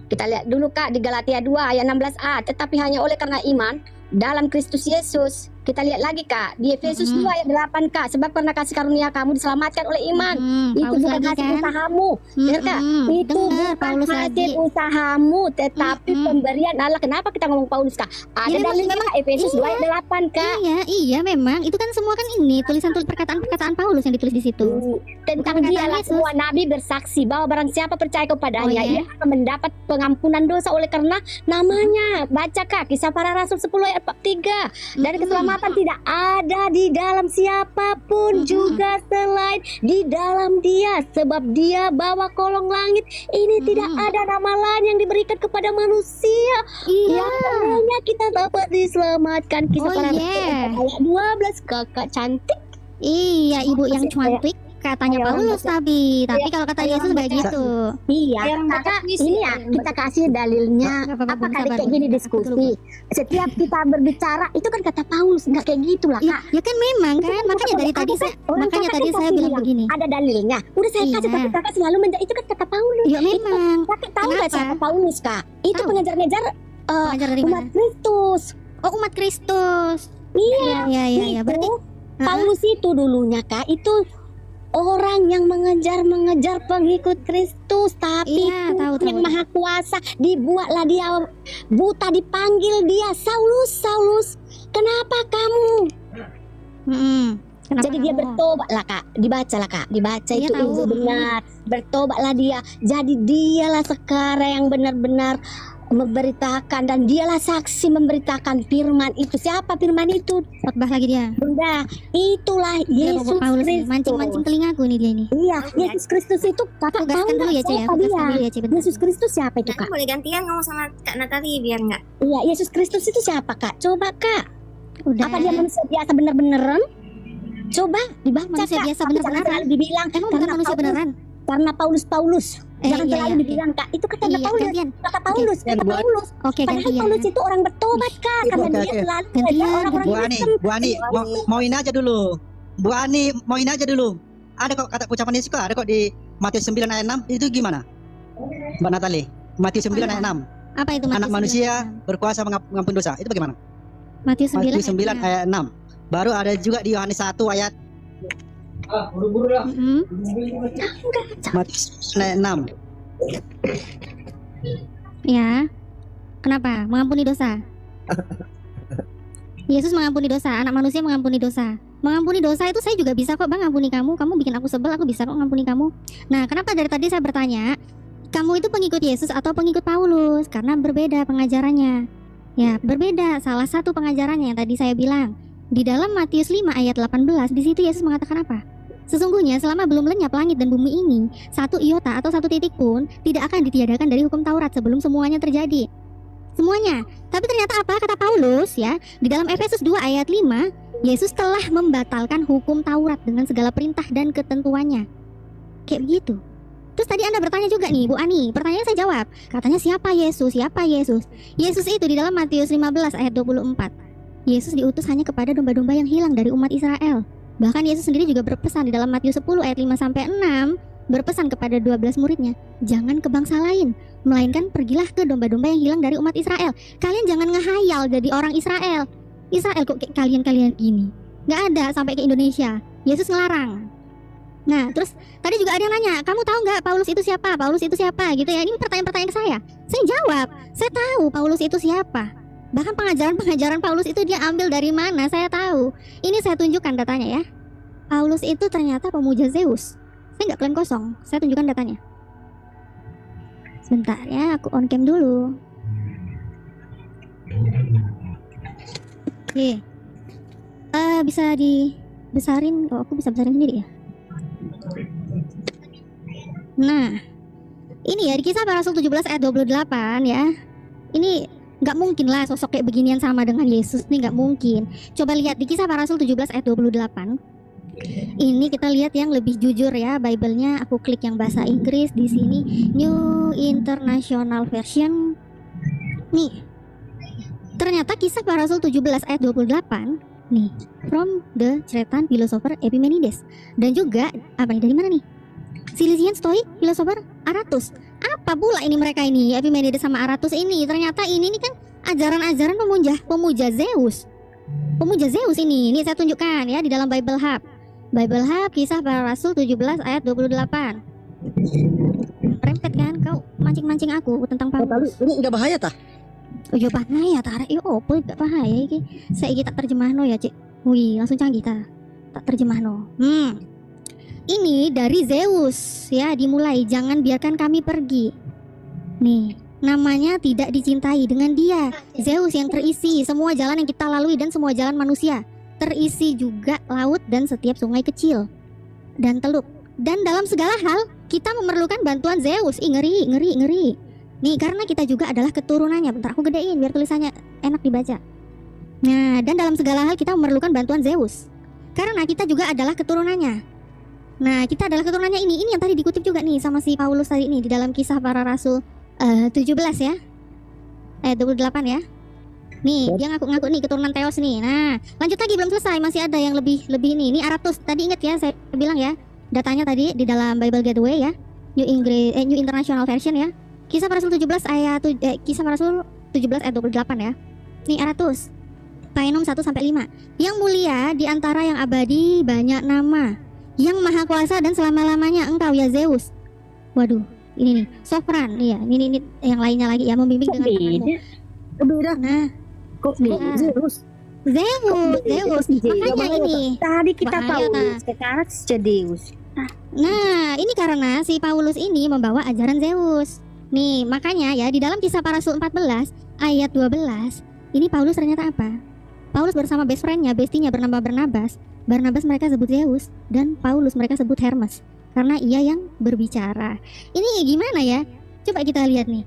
Kita lihat dulu Kak di Galatia 2 ayat 16a, tetapi hanya oleh karena iman dalam Kristus Yesus. Kita lihat lagi Kak di Efesus 2 ayat 8 Kak, sebab karena kasih karunia kamu diselamatkan oleh iman. Itu Paulus bukan lagi hasil kan? usahamu. Benar Kak? Itu Dengar, bukan Paulus hasil lagi. usahamu, tetapi pemberian Allah. Kenapa kita ngomong Paulus Kak? Ada Ya, dalilnya memang- Efesus 2 ayat 8 Kak. Iya memang. Itu kan semua kan ini tulisan-tulisan perkataan Paulus yang ditulis di situ. Tentang Bukan dia kata lah Yesus. semua nabi bersaksi bahwa barang siapa percaya kepadanya Oh, iya? ia akan mendapat pengampunan dosa oleh karena namanya. Baca Kak Kisah Para Rasul 10 ayat 3. Dan keselamatan tidak ada di dalam siapapun juga selain di dalam Dia, sebab Dia bawa kolong langit. Ini tidak ada nama lain yang diberikan kepada manusia Iya. yang hanya kita dapat diselamatkan. Kisah Oh, Para Rasul iya. ayat 12. Kakak cantik. Iya, ibu yang cantik katanya Ayo, Paulus tapi kalau kata Yesus nggak gitu. Iya, Yang kakak baca ini ya kita kasih dalilnya. Nggak apa-apa, Apa Bu, kali sabar, kayak Bu. gini Aku diskusi? Setiap kita berbicara itu kan kata Paulus, nggak kayak gitu lah Ya, kak. ya kan memang Itu kan kan makanya kata dari Paulus. tadi Aku saya kan- orang makanya kakak tadi kan saya pasti bilang bilang, begini. Ada dalilnya. Udah saya kasih Iya. tapi kakak selalu itu kan kata Paulus. Ya memang. Kakak tahu nggak Kenapa? siapa Paulus kak? Itu Tahu. pengejar-ngejar Pengajar dari umat mana? Kristus. Oh, umat Kristus. Iya. Iya. Itu Berarti Paulus itu dulunya kak itu orang yang mengejar pengikut Kristus, tapi Iya, tahu, Tuhan yang tahu. maha kuasa dibuatlah dia buta, dipanggil dia Saulus, kenapa kamu? Kenapa Jadi dia kamu? bertobat lah kak, dibaca Iya, itu tahu. Injil benar, bertobatlah dia, jadi dialah sekarang yang benar-benar memberitakan dan dialah saksi memberitakan firman itu. Siapa firman itu? Khotbah lagi dia. Bunda, itulah Dia Yesus bawa Paulus nih, Kristus. mancing-mancing telingaku nih dia ini. Iya, Yesus Kristus itu kakak tahu Tugaskan dulu nggak ya, Ce ya. siapa Tugaskan dia? dulu ya, Ce, bentar. Yesus Kristus siapa itu Nah, kak? boleh gantian ngomong sama Kak Natali biar nggak. Iya, Yesus Kristus itu siapa kak? Coba kak, Udah. apa dia manusia biasa bener-beneran? Coba dibaca Manusia kak. biasa Tapi jangan bener-beneran? selalu dibilang Emang bukan karena manusia Paulus, beneran? karena Paulus. Jangan iya, selalu iya. dibilang kak. Itu kata Iya, Paulus. gantian. Kata Paulus, Dan kata buat- Paulus. Oke, Padahal gantian. Paulus itu orang bertobat kak, karena Oke, dia oke. selalu Gantian, mengejar orang-orang Bu Ani, Kristen. mauin aja dulu. Bu Ani, mauin aja dulu. Ada kok kata ucapan Yesus kok, ada kok di Matius 9 ayat 6. Itu gimana? Mbak Natali, Matius 9 ayat 6. Apa itu Anak Matius manusia 9? berkuasa mengampuni dosa. Itu bagaimana? Matius 9 Matius 9 ayat 6. Baru ada juga di Yohanes 1 ayat Matius 9 ayat 6. Ya. Kenapa? Mengampuni dosa. Yesus mengampuni dosa, anak manusia mengampuni dosa. Mengampuni dosa itu saya juga bisa kok Bang ngampuni kamu. Kamu bikin aku sebel, aku bisa kok ngampuni kamu. Nah, kenapa dari tadi saya bertanya, kamu itu pengikut Yesus atau pengikut Paulus? Karena berbeda pengajarannya. Ya, berbeda. Salah satu pengajarannya yang tadi saya bilang. Di dalam Matius 5 ayat 18, di situ Yesus mengatakan apa? Sesungguhnya selama belum lenyap langit dan bumi ini, satu iota atau satu titik pun tidak akan ditiadakan dari hukum Taurat sebelum semuanya terjadi. Semuanya. Tapi ternyata apa kata Paulus ya? Di dalam Efesus 2 ayat 5, Yesus telah membatalkan hukum Taurat dengan segala perintah dan ketentuannya. Kayak begitu. Terus tadi Anda bertanya juga nih, Bu Ani. Pertanyaan saya jawab. Katanya siapa Yesus? Siapa Yesus? Yesus itu di dalam Matius 15 ayat 24. Yesus diutus hanya kepada domba-domba yang hilang dari umat Israel. Bahkan Yesus sendiri juga berpesan di dalam Matius 10 ayat 5-6, berpesan kepada 12 muridnya, jangan ke bangsa lain, melainkan pergilah ke domba-domba yang hilang dari umat Israel. Kalian jangan ngehayal jadi orang Israel. Israel kok kayak kalian-kalian gini. Gak ada sampai ke Indonesia. Yesus ngelarang. Nah, terus tadi juga ada yang nanya, kamu tahu nggak Paulus itu siapa? Paulus itu siapa? Gitu ya. Ini pertanyaan-pertanyaan ke saya. Saya jawab, saya tahu Paulus itu siapa. Bahkan pengajaran-pengajaran Paulus itu dia ambil dari mana, saya tahu. Ini saya tunjukkan datanya ya. Paulus itu ternyata pemuja Zeus. Saya nggak klaim kosong, saya tunjukkan datanya. Sebentar ya, aku on cam dulu. Oke. Bisa dibesarin, oh aku bisa besarin sendiri ya. Nah, ini ya di Kisah Para Rasul 17 ayat 28 ya. Ini nggak mungkin lah sosok kayak beginian sama dengan Yesus nih, nggak mungkin. Coba lihat di Kisah Para Rasul 17 ayat 28. Ini kita lihat yang lebih jujur ya, Bible-nya aku klik yang bahasa Inggris di sini, New International Version. Nih. Ternyata Kisah Para Rasul 17 ayat 28 nih, from the Cretan philosopher Epimenides. Dan juga apa nih, dari mana nih? Cilician Stoic philosopher Aratus. Apa pula ini mereka ini, Epimenides sama Aratus ini? Ternyata ini kan ajaran-ajaran pemuja Zeus. Pemuja Zeus ini saya tunjukkan ya di dalam Bible Hub. Bible Hub Kisah Para Rasul 17 ayat 28. Rempet kan kau mancing-mancing aku tentang Paulus. Ini enggak bahaya tah? Oh ya bahaya tarik yo opo gak bahaya iki. Saiki tak terjemahno ya, Cik. Wih, langsung canggih ta. Tak terjemahno. Ini dari Zeus ya, dimulai jangan biarkan kami pergi. Nih, namanya tidak dicintai dengan dia. Zeus yang terisi semua jalan yang kita lalui dan semua jalan manusia. Terisi juga laut dan setiap sungai kecil dan teluk. Dan dalam segala hal kita memerlukan bantuan Zeus. Ngeri. Nih, karena kita juga adalah keturunannya. Bentar aku gedein biar tulisannya enak dibaca. Nah, dan dalam segala hal kita memerlukan bantuan Zeus. Karena kita juga adalah keturunannya. Nah, kita adalah keturunannya ini yang tadi dikutip juga nih sama si Paulus tadi nih di dalam Kisah Para Rasul 17 ya. 28 ya. Nih, dia ngaku-ngaku nih keturunan Theos nih. Nah, lanjut lagi belum selesai, masih ada yang lebih ini. Ini Aratus. Tadi ingat ya saya bilang ya, datanya tadi di dalam Bible Gateway ya. New International Version ya. Kisah Para Rasul 17 ayat Kisah Para Rasul 17 ayat 28 ya. Nih Aratus. Paenum 1 sampai 5. Yang mulia di antara yang abadi banyak nama. Yang maha kuasa dan selama-lamanya engkau ya Zeus. Waduh, ini nih, Sofran. Iya, ini yang lainnya lagi ya, membimbing dengan tanganmu. Beda. Nah, Kok beda? Zeus. Makanya ini. Tadi kita Bahaya, tahu, ta. sekarang Zeus. Nah, ini karena si Paulus ini membawa ajaran Zeus. Nih, makanya ya di dalam Kisah Para Rasul 14 ayat 12, ini Paulus ternyata apa? Paulus bersama best friend-nya, bestinya bernama Barnabas. Barnabas mereka sebut Zeus dan Paulus mereka sebut Hermes karena ia yang berbicara. Ini gimana ya? Coba kita lihat nih.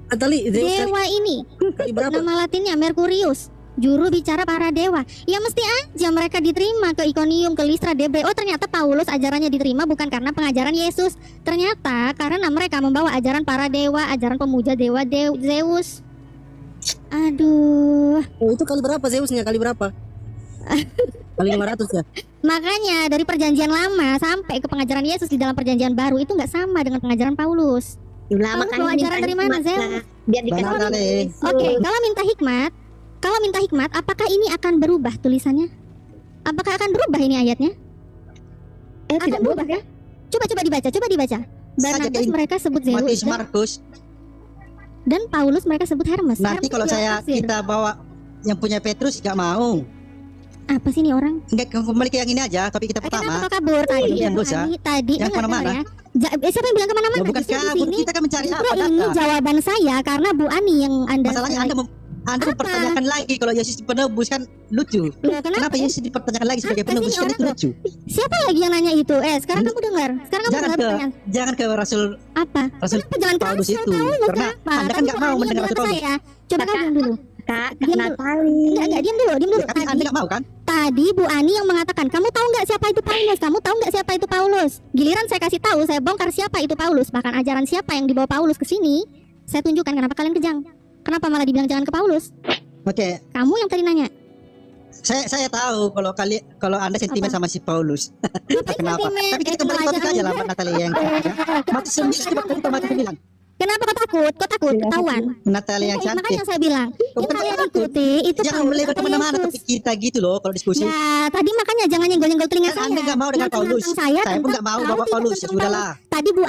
Atali Dewa ini nama latinnya Merkurius, juru bicara para dewa. Ya mesti aja mereka diterima ke Iconium, ke Listra, Debre. Oh ternyata Paulus ajarannya diterima bukan karena pengajaran Yesus. Ternyata karena mereka membawa ajaran para dewa, ajaran pemuja dewa Zeus. Aduh. Oh, itu kali berapa Zeusnya? Kali berapa? Kali 500 ya? Makanya dari perjanjian lama sampai ke pengajaran Yesus di dalam perjanjian baru itu nggak sama dengan pengajaran Paulus. Lama Paulus bawa ajaran dari mana, Zeus? Biar dikasih. Oke, kalau minta hikmat, apakah ini akan berubah tulisannya? Apakah akan berubah ini ayatnya? Tidak berubah ya? Coba dibaca. Barnabas mereka sebut Matius, Zeus Markus. dan Paulus mereka sebut Hermes. Nanti kalau kita bawa yang punya Petrus nggak mau. Apa sih nih orang? Enggak, kembali ke yang ini aja, topik kita pertama. Kenapa kabur tadi? Yang dosa. Tadi Yang dengar kemana-mana. ya. Siapa yang bilang kemana-mana? Ya, bukan Justru di kabur, sini, kita kan mencari justru apa ini data. jawaban saya karena Bu Ani yang Anda Masalahnya Anda Anda mempertanyakan lagi kalau Yesus penebus kan lucu. Loh, kenapa? Kenapa Yesus dipertanyakan lagi sebagai Apa sih penebus ini kan orang itu lucu. Siapa lagi yang nanya itu? Sekarang kamu dengar. Sekarang kamu Jangan dengar ke pertanyaan. jangan ke Rasul Apa? Rasul Kenapa jangan ke Paulus Rasul itu. Paulus? Karena Kenapa? Anda kan nggak Bu mau Ani mendengar yang Rasul bilang ke Paulus. saya. Coba kamu diam dulu. Kak Diam dulu. Natali. Enggak, diam dulu, diam dulu. Ya, tapi Anda nggak mau kan? Tadi Bu Ani yang mengatakan, kamu tahu nggak siapa itu Paulus? Kamu tahu nggak siapa itu Paulus? Giliran saya kasih tahu, saya bongkar siapa itu Paulus. Bahkan ajaran siapa yang dibawa Paulus ke sini, saya tunjukkan. Kenapa kalian kejang? Kenapa malah dibilang jangan ke Paulus? Oke, Kamu yang tadi nanya. saya tahu kalau Anda sentimen Apa? sama si Paulus. Ngapain Kenapa? sentimen? Tapi kita kembali topik aja lah Mbak Natalia yang Matius 9 coba tadi Matius 9. Kenapa kau takut? Kau takut ketahuan? Natalia yang Makanya cantik. saya bilang, yang Bukan kalian takut. ikuti itu Jangan Paulus melebar atau kemana-mana Yesus. topik kita gitu loh kalau diskusi. Ya, tadi makanya jangan nyenggol-nyenggol telinga Kan saya. Anda nggak mau dengan Paulus. Nantang Saya pun tentang nggak mau kau bawa tidak Paulus. Ya tentang sudahlah. Tadi Bu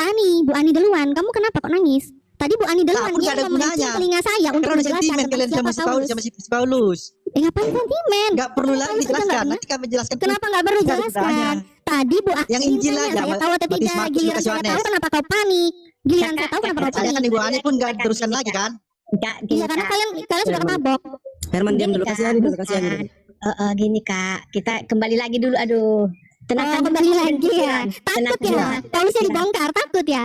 Ani duluan. Kamu kenapa kok nangis? Tadi Bu Ani duluan pun yang nggak ada memancing gunanya. telinga saya untuk Karena udah menjelaskan sentimen tentang kalian sama siapa Paulus. si Paulus. Ngapain sentimen? Nggak perlu lagi Paulus juga dijelaskan. nggak Nanti kami jelaskan. Kenapa nggak perlu Nggak ada jelaskan? gunanya. Tadi Bu Ani Yang Injil tanya, aja, saya tahu atau Matius, tidak. Markus, Giliran Lukas, saya tahu Yohanes. kenapa kau panik? Giliran saya tahu kenapa kau Saya kan panik? Ibu Ani pun nggak teruskan lagi kan? Kak, gini, Iya, karena Kak. kalian sudah mabok. Herman diam dulu, Gini, kasihan dulu, Kak, kasihan dulu. bukan. Gini Kak, kita kembali lagi dulu. Aduh, tenangkan dulu Kembali lagi ya. Takut Tenangkan ya. dulu. Paulusnya dibongkar, takut ya.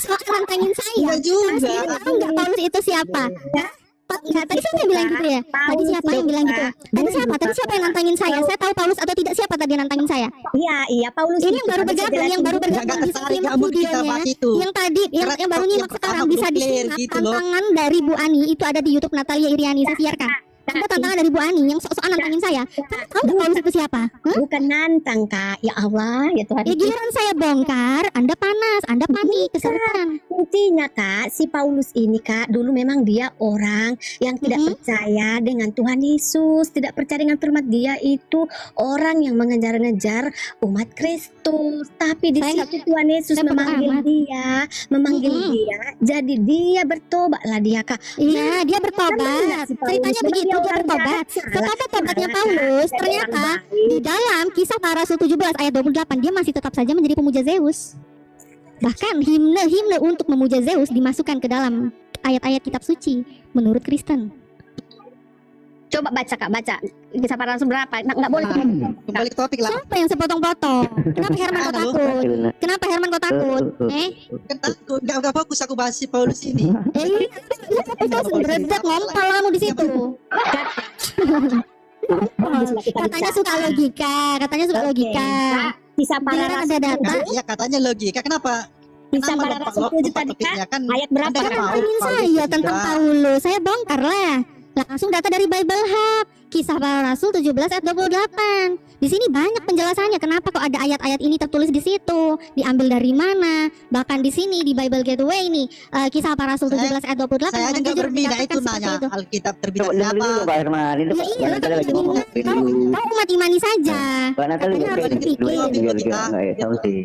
Soal nantangin saya. Enggak juga. Kalian tahu nggak Paulus itu siapa? Enggak, tadi siapa yang bilang gitu ya? Tadi siapa yang bilang gitu? Tadi siapa? Tadi siapa yang nantangin saya? Saya tahu Paulus atau tidak, siapa tadi yang nantangin saya? Iya, Paulus. Ini itu yang baru tadi saya bergabung, yang baru jelasin. Nggak bergabung bisa tertarik simak kamu kita videonya. bahas itu. Yang tadi, yang Karena baru yang nyimak pertama sekarang belum bisa clear disimak gitu loh. tantangan dari Bu Ani itu ada di YouTube Natalia Iriani. Saya siarkan. Ada tantangan dari Bu Ani yang sok-sokan nantangin saya. Tahu nggak Paulus itu siapa? Hah? Bukan nantang Kak. Ya Allah, ya Tuhan. Ya giliran saya bongkar, Anda panas, Anda panik, kesulitan. Intinya Kak, si Paulus ini Kak, dulu memang dia orang yang tidak percaya dengan Tuhan Yesus, tidak percaya dengan firman. Dia itu orang yang mengejar-ngejar umat Kristus. Tapi di Saya situ Tuhan Yesus saya bodo memanggil amat. memanggil dia. Jadi dia bertobatlah dia Kak. Iya, dia Sama bertobat. nggak si Paulus? Ceritanya Memang begitu, dia orang bertobat. jahat, salah, Setobat-tobatnya salah, Paulus, salah, ternyata orang baik. di dalam Kisah Para Rasul 17 ayat 28 dia masih tetap saja menjadi pemuja Zeus. Bahkan himne-himne untuk memuja Zeus dimasukkan ke dalam ayat-ayat kitab suci menurut Kristen. Coba baca Kak, baca. Kisah Para Rasul berapa? Nggak boleh. Nah, kembali ke topik lah. Siapa yang sepotong-potong? Kenapa Herman kok Ada loh. takut? Kenapa Herman kok takut? Kan takut, nggak fokus aku bahas si Paulus ini. Beredak ngompol kamu di situ. Katanya suka logika, katanya suka logika. Kisah Para Giliran Rasul. ada data. Ya katanya logika. Kenapa? Kisah Kenapa Para lompat- Rasul 7 lompat tadi Kak. topiknya kan? Ayat berapa? Anda nggak mau Tantangin Paulus saya tentang juga. Paulus, saya bongkar lah. Langsung data dari Bible Hub, Kisah Para Rasul 17 ayat 28. Di sini banyak penjelasannya kenapa kok ada ayat-ayat ini tertulis di situ, diambil dari mana. Bahkan di sini di Bible Gateway ini Kisah Para Rasul 17 ayat 28 Saya aja dengan nggak jujur berbeda dikatakan itu seperti nanya itu. Alkitab terbit Coba dengerin dulu apa? Pak Herman. Ini Ya Pak iya, Natali lagi ngomong. kau umat imani saja. Pak Natali Katanya harus berpikir. juga nggak ya tahu sih.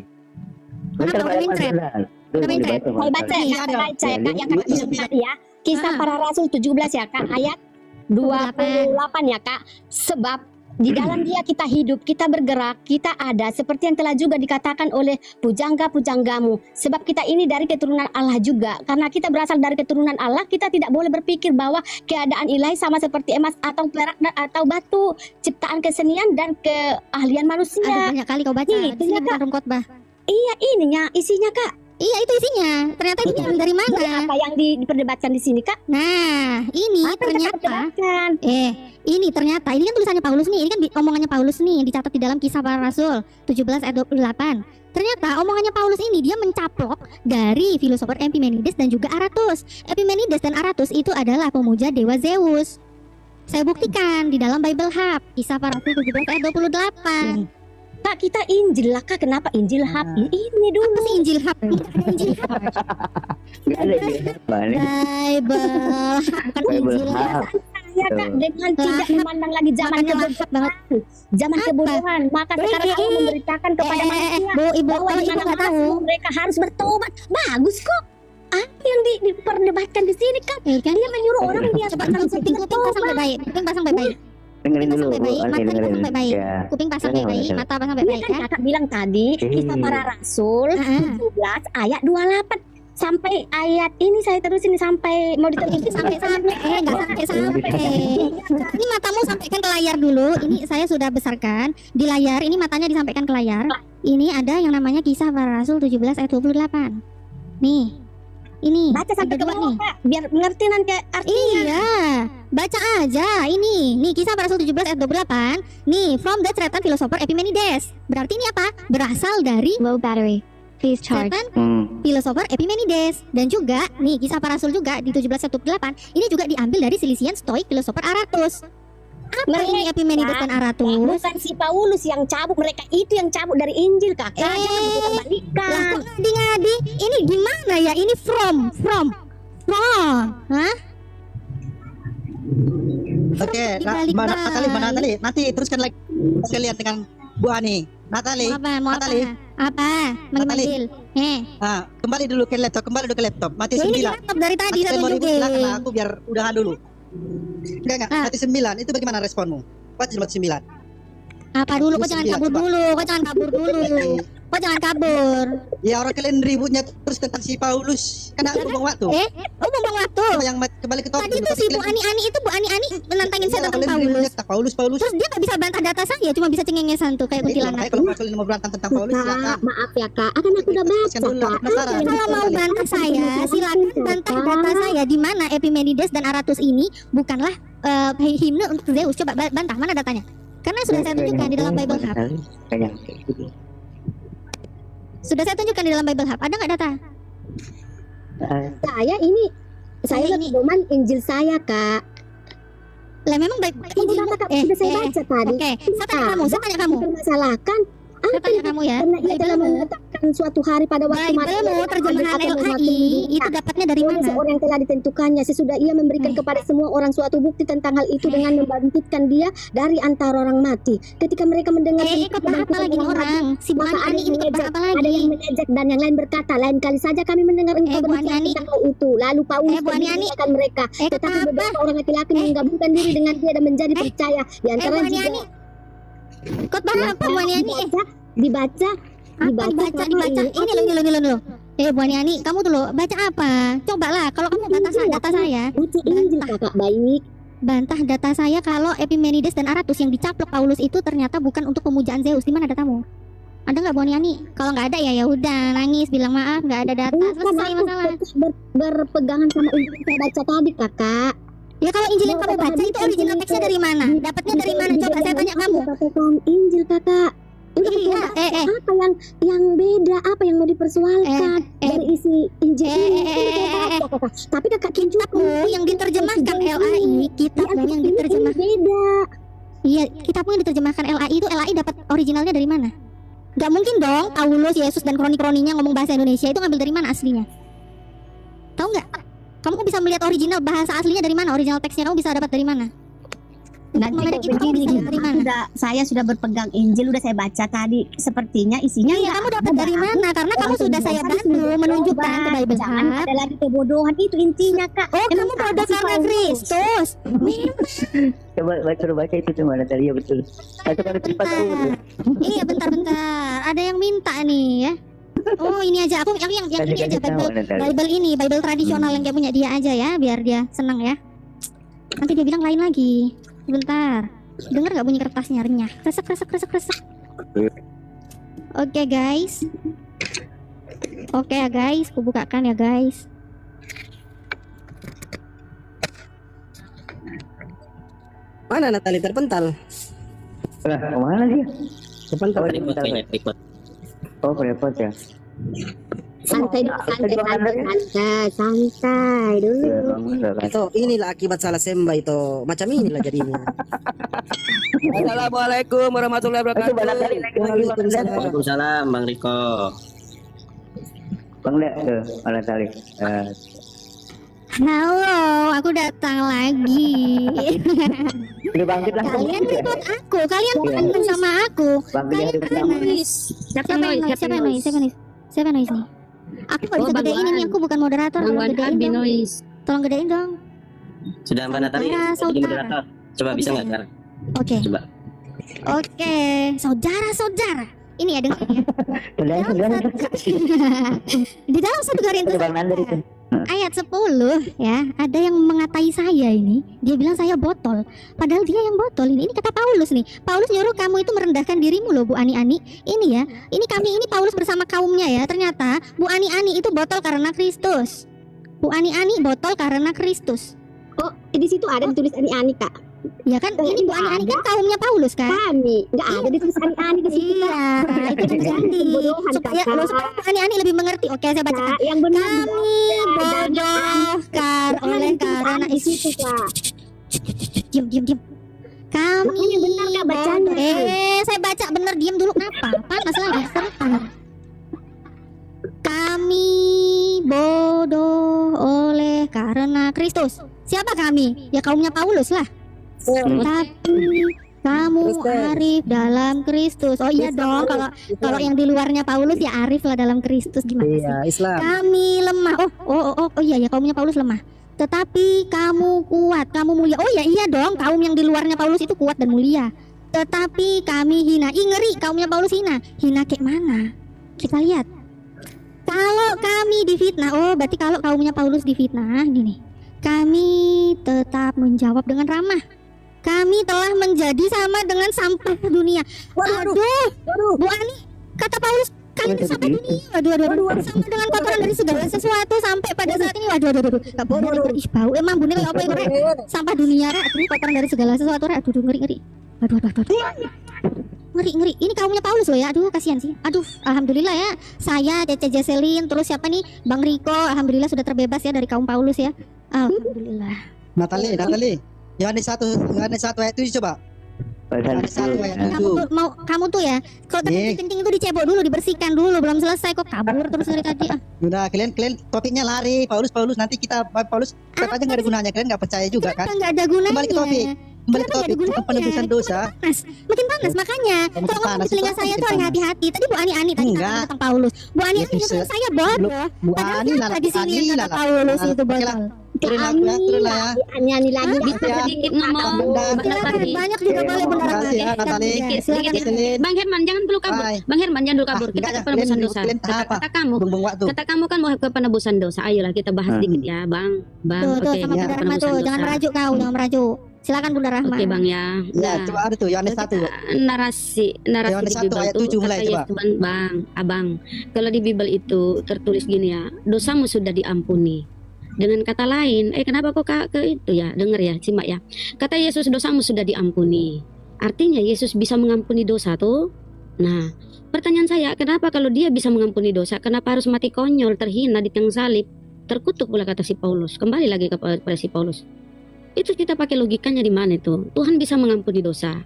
Kenapa Pak udah Herman thread? beneran. Tuh, Udah main dibaca, thread? Pak. Saya baca ya, Iya, Kak, ada. baca ya, Kak, yang Kak Iya, bilang tadi ya. Kisah Ah. Para Rasul 17 ya Kak, ayat 28 ya Kak. Sebab di dalam dia kita hidup, kita bergerak, kita ada seperti yang telah juga dikatakan oleh pujangga-pujanggamu. Sebab kita ini dari keturunan Allah juga. Karena kita berasal dari keturunan Allah, kita tidak boleh berpikir bahwa keadaan ilahi sama seperti emas atau perak atau batu, ciptaan kesenian dan keahlian Ada manusia. banyak kali kau baca. Nih, Di sini ternyata- bukan room khotbah. Iya, ininya isinya Kak. Iya itu isinya. Ternyata ini diambil dari Jadi mana? apa yang diperdebatkan di sini Kak? Nah, ini Apa yang kita ternyata perdebatkan? ini ternyata ini kan tulisannya Paulus nih. Ini kan omongannya Paulus nih yang dicatat di dalam Kisah Para Rasul 17 ayat 28. Ternyata omongannya Paulus ini dia mencaplok dari filosofer Epimenides dan juga Aratus. Epimenides dan Aratus itu adalah pemuja dewa Zeus. Saya buktikan di dalam Bible Hub Kisah Para Rasul 17 ayat 28. Kak, kita Injil lah Kak. Kenapa Injil Hub? Ini dulu. Apa sih Injil Hub? Tidak ada Injil Hub. Nggak ada ini. Pak, ini Bible Hub bukan Bible Injil. Hub. Ya Kak, dengan tidak memandang lagi zaman Makanya kebodohan, lahap banget. zaman Apa? kebodohan. Maka sekarang Allah memberitakan kepada manusia Bu, ibu, bahwa kalau di ibu nggak mana-mana tahu, semua mereka harus bertobat. Bagus kok. Apa yang diperdebatkan di sini Kak? kan? Dia menyuruh orang dia Coba kalau kuping pasang baik-baik, kuping pasang baik-baik, Dengerin dulu. Pasang baik-baik, Ani, mata dengerin. pasang baik-baik. Ya. kuping pasang Jangan, baik-baik, jangan. mata pasang Ini baik-baik kan ya. Kakak bilang tadi Kisah Para Rasul Heeh. 17 ayat 28. sampai ayat ini saya terusin sampai mau diterusin Sampai nggak sampai. Ini matamu sampaikan ke layar dulu. Ini saya sudah besarkan di layar. Ini matanya disampaikan ke layar. Ini ada yang namanya Kisah Para Rasul 17 ayat 28. Nih. Ini baca sampai ada ke dua bawah, nih. Kak, biar mengerti nanti artinya. Iya, baca aja ini. Nih Kisah Para Rasul 17 ayat 28. Nih, from the Cretan philosopher Epimenides. Berarti ini apa? Berasal dari Low battery. Please charge. Cretan philosopher Epimenides. Dan juga nih Kisah Para Rasul juga di 17 ayat 28. Ini juga diambil dari Silesian Stoic philosopher Aratus. Apa ini Epimenides dan Aratus? Bukan si Paulus yang cabut, mereka itu yang cabut dari Injil, Kakak. Jangan Lah dikembalikan. kok ngadi-ngadi? Ini gimana ya? Ini from. Hah? Oke, Dibalik Mbak balik. Natali, nanti teruskan lagi sekalian dengan Bu Ani. Natali, Mau apa? Natali. Apa? Manggil-manggil. Kembali dulu ke laptop, mati Ya, ini di 9. laptop dari tadi Mati saya memori tunjukin. silakan lah, aku biar udahan dulu. Enggak, Ah. mati 9, itu bagaimana responmu? Mati 9. Apa dulu? Kok Terus jangan sembilan, kabur coba. dulu? Kok jangan kabur dulu? Kok jangan kabur? Ya orang kalian ributnya terus tentang si Paulus. Karena aku buang waktu. Buang waktu. Coba yang kembali ke topik. Tadi tuh si Bu Ani itu Bu Ani menantangin saya tentang Kalian ributnya Paulus. tentang Paulus. Terus dia gak bisa bantah data saya, cuma bisa cengengesan tuh kayak Makanya kuntilanak. kalau kalian mau berantem tentang Paulus, silakan. Kak, maaf ya, Kak. Akan aku udah baca, Teruskan dulu, aku Kak. penasaran. Kalau mau bantah saya, silakan bantah data saya di mana Epimenides dan Aratus ini bukanlah himne untuk Zeus. Coba bantah, mana datanya? Karena sudah saya tunjukkan di dalam Bible Hub. Sudah saya tunjukkan di dalam Bible Hub. Ada nggak data? Saya ini ini. pedoman Injil saya, Kak. Lah memang baik. Sudah saya baca tadi. Oke, saya tanya kamu. Dipermasalahkan Saya tanya kamu ya. karena ia telah Bible-mu, menetapkan suatu hari pada waktu Bible-mu terjemahan LAI itu dapatnya dari oleh mana? seorang yang telah ditentukannya sesudah ia memberikan kepada semua orang suatu bukti tentang hal itu dengan membangkitkan dia dari antara orang mati. Ketika mereka mendengar Ikut bahas apa lagi nih orang? Si Bu maka Ani ada ini yang ikut bahas mengejek, apa ada lagi? yang mengejek dan yang lain berkata, lain kali saja kami mendengar engkau Bu Ani, berbicara tentang hal itu. Lalu Paulus Bu Ani, mengingatkan mereka, tetapi kenapa? beberapa orang laki-laki menggabungkan diri dengan dia dan menjadi percaya. Di antara Bu Ani, juga ikut bahas apa Bu Ani? dibaca. Dibaca. Ini loh. Bu Ani, kamu tuh loh, baca apa? Cobalah, kalau kamu bantah data saya, Baca Injil, Kakak, baik. bantah data saya kalau Epimenides dan Aratus yang dicaplok Paulus itu ternyata bukan untuk pemujaan Zeus. Di mana datamu? Ada nggak Bu Ani? Kalau nggak ada ya udah, nangis bilang maaf, nggak ada data, Bukan selesai aku masalah. berpegangan sama Injil yang saya baca tadi, Kakak. Ya kalau Injil yang kamu baca itu original teksnya dari mana? Dapatnya dari mana? Coba saya tanya kamu. Katakan Injil, Kakak. Udah Iya, apa yang beda, apa yang mau dipersoalkan dari isi Injil ini? Kakak. Tapi Kakak Kitabmu yang diterjemahkan LAI, kitabmu yang diterjemahkan. Beda. Iya, kitabmu yang diterjemahkan LAI itu LAI dapat originalnya dari mana? Gak mungkin dong Paulus, Yesus dan kroni-kroninya ngomong bahasa Indonesia itu ngambil dari mana aslinya? Tahu nggak? Kamu bisa melihat original bahasa aslinya dari mana? Original teksnya kamu bisa dapat dari mana? Nanti Itu kamu bisa dapat dari mana? saya sudah berpegang Injil, udah saya baca tadi. Sepertinya isinya Iya, kamu dapat dari mana? Karena kamu sudah saya bantu menunjukkan ke Bible Jangan Hub. ada lagi kebodohan itu intinya, Kak. Oh, kamu Emang bodoh apa sih karena Paulus? Kristus. Coba suruh baca itu cuma Natali, ya betul. Satu kali cepat. Bentar. Iya, bentar. Ada yang minta nih ya. Oh, ini aja. Aku yang ini aja Bible tradisional yang kayak punya dia aja ya, biar dia senang ya. Nanti dia bilang lain lagi. Sebentar. Dengar nggak bunyi kertasnya renyah? Kresek. Oke, guys. Oke ya guys, aku bukakan ya guys. Mana Natali terpental? Lah, kemana dia? Terpental. Oh, repot ya. Santai dulu. Itu inilah akibat salah sembah itu. Macam inilah jadinya. Assalamualaikum warahmatullahi wabarakatuh. Waalaikumsalam. Waalaikumsalam, Bang Riko. Bang Dek, Bang Natali. Halo, aku datang lagi. Udah bangkit lah. Kalian ribut aku, kalian berantem sama aku. Bangkit Kalian Siapa yang noise nih? Aku gak bisa gedein ini, aku bukan moderator. Tolong gedein dong. Tolong gedein dong. Sudah Mbak Natali jadi moderator. Coba bisa nggak sekarang? Oke. Coba. Oke, saudara-saudara. Ini ya dengar ya. Di dalam 1 Korintus ayat 10 ya, ada yang mengatai saya ini. Dia bilang saya botol. Padahal dia yang botol ini. Ini kata Paulus nih. Paulus nyuruh kamu itu merendahkan dirimu loh Bu Ani-Ani. Ini ya. Ini kami ini Paulus bersama kaumnya ya. Ternyata Bu Ani-Ani itu botol karena Kristus. Bu Ani-Ani botol karena Kristus. Oh, di situ ada ditulis ani-ani, Kak. Ya kan ini Bu Ani-Ani kan kaumnya Paulus kan? Kami nggak ada ditulis ani-ani di situ. Iya, itu terjadi. Supaya Bu Ani-Ani lebih mengerti. Oke, saya bacakan. Yang benar Kami bodoh oleh karena di situ, Kak. Diam. Kami Makanya benar, Kak, bacanya. Saya baca bener, diam dulu. Kenapa? Panas lagi, sebentar. Kami bodoh oleh karena Kristus. Siapa kami? Ya kaumnya Paulus lah. Tapi kamu arif dalam Kristus. Oh iya dong, kalau yang di luarnya Paulus ya arif lah dalam Kristus. Gimana sih? Iya, Islam. Kami lemah. Oh iya ya kaumnya Paulus lemah. Tetapi kamu kuat, kamu mulia. Oh ya iya dong, kaum yang di luarnya Paulus itu kuat dan mulia. Tetapi kami hina. Ih ngeri, kaumnya Paulus hina. Hina kayak mana? Kita lihat. Kalau kami difitnah, oh berarti kalau kaumnya Paulus difitnah, gini. Kami tetap menjawab dengan ramah. Kami telah menjadi sama dengan sampah dunia. Waduh, Bu Ani, kata Paulus, kalian itu sampah dunia. Waduh, sama dengan kotoran dari segala sesuatu sampai pada saat ini. Waduh, gak boleh. Ih, bau. Emang bune apa itu, Rek? Sampah dunia, Rek. Aduh, kotoran dari segala sesuatu, Rek. Aduh, ngeri. Waduh. Ngeri. Ini kaumnya Paulus loh ya. Aduh, kasihan sih. Aduh, alhamdulillah ya. Saya, Cece Jeselin, terus siapa nih? Bang Riko, alhamdulillah sudah terbebas ya dari kaum Paulus ya. Alhamdulillah. Natali. Yohanes 1 ayat 7 coba. Yohanes 1 ayat 7. Kamu tuh ya, kalau tadi kencing itu dicebok dulu, dibersihkan dulu, belum selesai kok kabur terus dari tadi. Udah, kalian topiknya lari Paulus nanti kita Paulus aja nggak ada gunanya, kalian nggak percaya juga kan? Nggak ada gunanya. Kembali ke topik penebusan dosa. Makin panas makanya. Kalau ngomong di telinga saya tuh hati-hati. Tadi Bu Ani tadi tentang Paulus. Bu Ani nyuruh saya bodoh. Bu Ani lah di sini kata Paulus itu botol. Turun lah ya. Ani lagi Bisa sedikit ngomong. Banyak juga boleh benar. Bang Herman jangan dulu kabur. Bang Herman jangan dulu kabur. Kita ke penebusan dosa. Kata kamu kan mau ke penebusan dosa. Ayolah kita bahas sedikit ya, Bang. Tuh sama Bunda Rahma tuh. Jangan merajuk. Silakan Bunda Rahma. Oke Bang ya. Ya, coba ada tuh Yohanes 1. Narasi Yohanes 1 ayat 7 mulai coba. Abang, kalau di Bible itu tertulis gini ya, dosamu sudah diampuni. Dengan kata lain, kenapa kok ke itu ya? Dengar ya, simak ya. Kata Yesus, dosamu sudah diampuni. Artinya Yesus bisa mengampuni dosa tuh. Nah, pertanyaan saya, kenapa kalau dia bisa mengampuni dosa, kenapa harus mati konyol, terhina di tiang salib? Terkutuk pula kata si Paulus. Kembali lagi kepada si Paulus. Itu kita pakai logikanya di mana itu? Tuhan bisa mengampuni dosa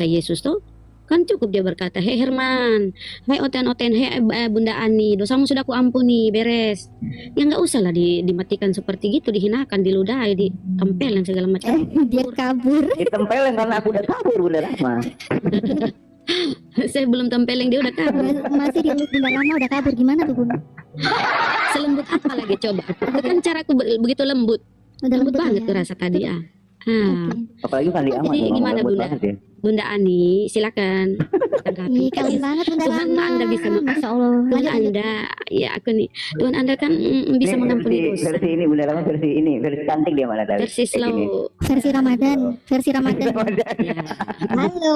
Yesus tuh. Kan cukup dia berkata, hei Herman, hei Oten, hei Bunda Ani, dosamu sudah kuampuni, beres. Ya nggak usah lah dimatikan seperti gitu, dihinakan, diludahi, ditempelin segala macam. Dia kabur. Ditempelin karena aku udah kabur Bunda Rahma. Saya belum tempelin, dia udah kabur. Masih di Bunda Rahma udah kabur, gimana tuh Bunda? Selembut apa lagi coba? Itu kan caraku begitu lembut. Lembut banget tuh rasa tadi ya. Apalagi kan di amat. Jadi gimana Bunda? Bunda Ani, silakan. Keren banget Bunda Tuhan Rahma. Anda bisa, Masya Allah. Tuhan Anda, ya aku nih. Tuhan Anda kan bisa mengampuni dosa. Versi ini Bunda Rahma, versi cantik dia mana tadi. Versi slow. Versi Ramadan. Ya. Halo.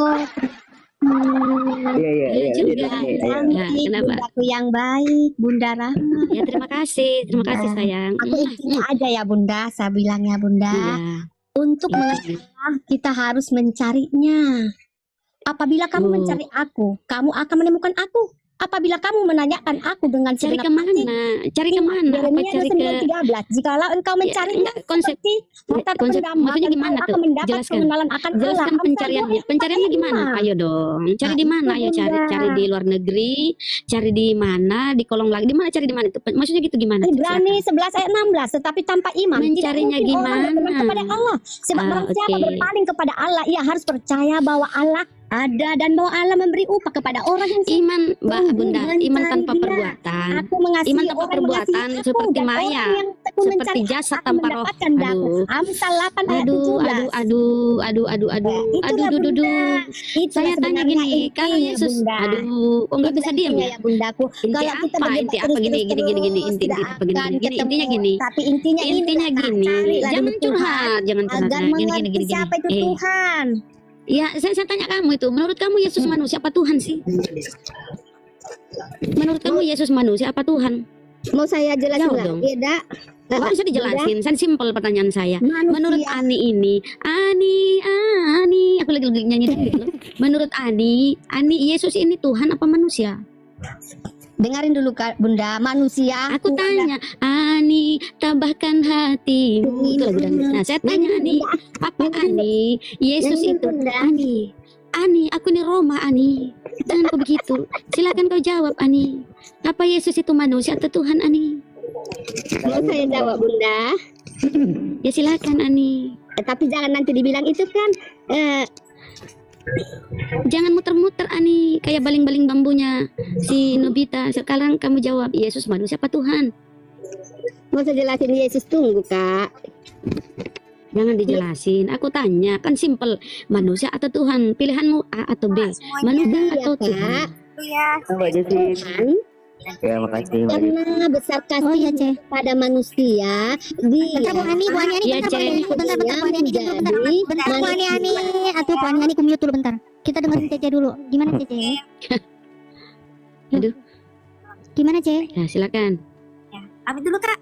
Iya. Juga. Ya, kenapa? Bundaku yang baik, Bunda Rahma. Ya terima kasih sayang. Aku intinya aja ya Bunda, saya bilangnya Bunda. Iya. Untuk mengetahui kita harus mencarinya. Apabila kamu mencari aku, kamu akan menemukan aku. Apabila kamu menanyakan aku dengan Cari segenap kemana? hati, Cari kemana? Apa Yeremia cari ke 29:13. Jikalau engkau mencarinya konsep harta konsep terpendam, maksudnya maka gimana engkau tuh? akan mendapat Jelaskan. pengenalan akan Allah. Jelaskan Amsal pencariannya. 2 Pencariannya gimana? 5. Ayo dong. Cari di mana? Ayo cari di luar negeri, cari di mana? Di kolong lagi. Di mana cari di mana itu? Maksudnya gitu gimana? Ibrani 11 ayat 16. Tetapi tanpa iman Mencarinya tidak mungkin orang gimana? berteman kepada Allah. Sebab barang siapa Oke. berpaling kepada Allah, ia harus percaya bahwa Allah ada dan bahwa Allah memberi upah kepada orang yang Iman, Mbak sungguh Bunda, iman mencari tanpa Dia. perbuatan. Aku mengasihi Iman tanpa orang yang perbuatan mengasihi aku, seperti dan Maya, orang yang tekun seperti mencari jasad akan tanpa roh. mendapatkan daku. Aduh, Amsal 8 ayat aduh, 17. Itulah aduh, Bunda. Itulah Saya tanya sebenarnya gini, kalau intinya, Yesus, Bunda. aduh, kok nggak bisa diam Intinya ya? ya Bundaku. Inti Kalau kita apa? berjumpa Inti apa? Gini, terus-terus inti tidak apa? Gini, akan intinya ketemu. gini. Tapi intinya ini Intinya Kak, gini, carilah jangan dulu Tuhan curhat, jangan curhat. agar Nah, mengerti siapa itu Tuhan. Ya, saya tanya kamu itu, menurut kamu Yesus manusia apa Tuhan sih? Menurut kamu Yesus manusia apa Tuhan? Mau saya jelasin Jawab nggak? dong. Beda. Nggak bisa dijelasin, saya simpel pertanyaan saya. Manusia. Menurut Ani ini, Ani, aku lagi nyanyi dikit loh. Menurut Ani, Yesus ini Tuhan apa manusia? Dengarin dulu Kak Bunda, manusia. Aku tanya, Ani, tabahkan hatimu. Itu lagu dangdut. Nah, saya tanya Ani, apa Ani? Yesus Nyanyi, itu Bunda. Ani, aku nih Roma, Ani. Jangan kau begitu. Silakan kau jawab, Ani. Apa Yesus itu manusia atau Tuhan, Ani? Mau saya jawab Bunda. Ya silakan, Ani. Tapi jangan nanti dibilang itu kan Jangan muter-muter, Ani. Kayak baling-baling bambunya si Nobita. Sekarang kamu jawab, Yesus manusia apa Tuhan? mau saya jelasin Yesus, tunggu Kak. Jangan dijelasin. Aku tanya, kan simple. Manusia atau Tuhan? Pilihanmu A atau B? Manusia atau Tuhan? Ya, Mbak Jesi. Tuhan Ya, makasih Mbak Jesi. karena besar Oh iya, kasih Ce. pada manusia, dia Bentar, Bu Ani, Bu Ani, Iya, bentar, Ce. Bu Ani, bentar, Bu Ani, bentar, Bu Ani, aduh, Bu Ani, kumute dulu bentar. Kita dengerin Cece dulu. Gimana Cece? Aduh. Gimana Ce? Ya, silakan. Amit dulu Kak.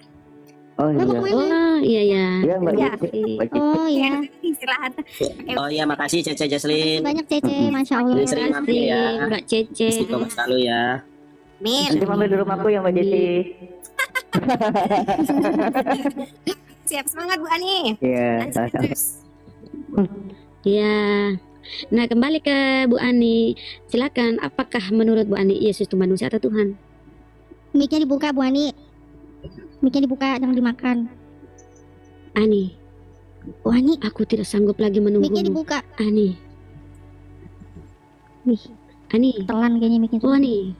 Oh Lo mau iya. kemana? Oh, iya, iya. Iya Mbak Ya. Jesi. Mbak Jesi. Oh iya, Istirahat. Oh iya, makasih Cece Jaslin. banyak Cece, Masya Allah. Ini sering mampir ya. Mbak Cece. Istiqomah selalu ya. Min. Nanti mampir di rumahku ya Mbak Jesi. Siap, semangat Bu Ani. Iya. Lanjut terus. Ya. Nah, kembali ke Bu Ani. Silakan, apakah menurut Bu Ani Yesus itu manusia atau Tuhan? Mic-nya dibuka Bu Ani. Mic-nya dibuka, jangan dimakan. Ani, Bu Ani, aku tidak sanggup lagi mic-nya menunggumu. dibuka. Ani, Wih, Ani, telan kayaknya mic-nya. oh Ani,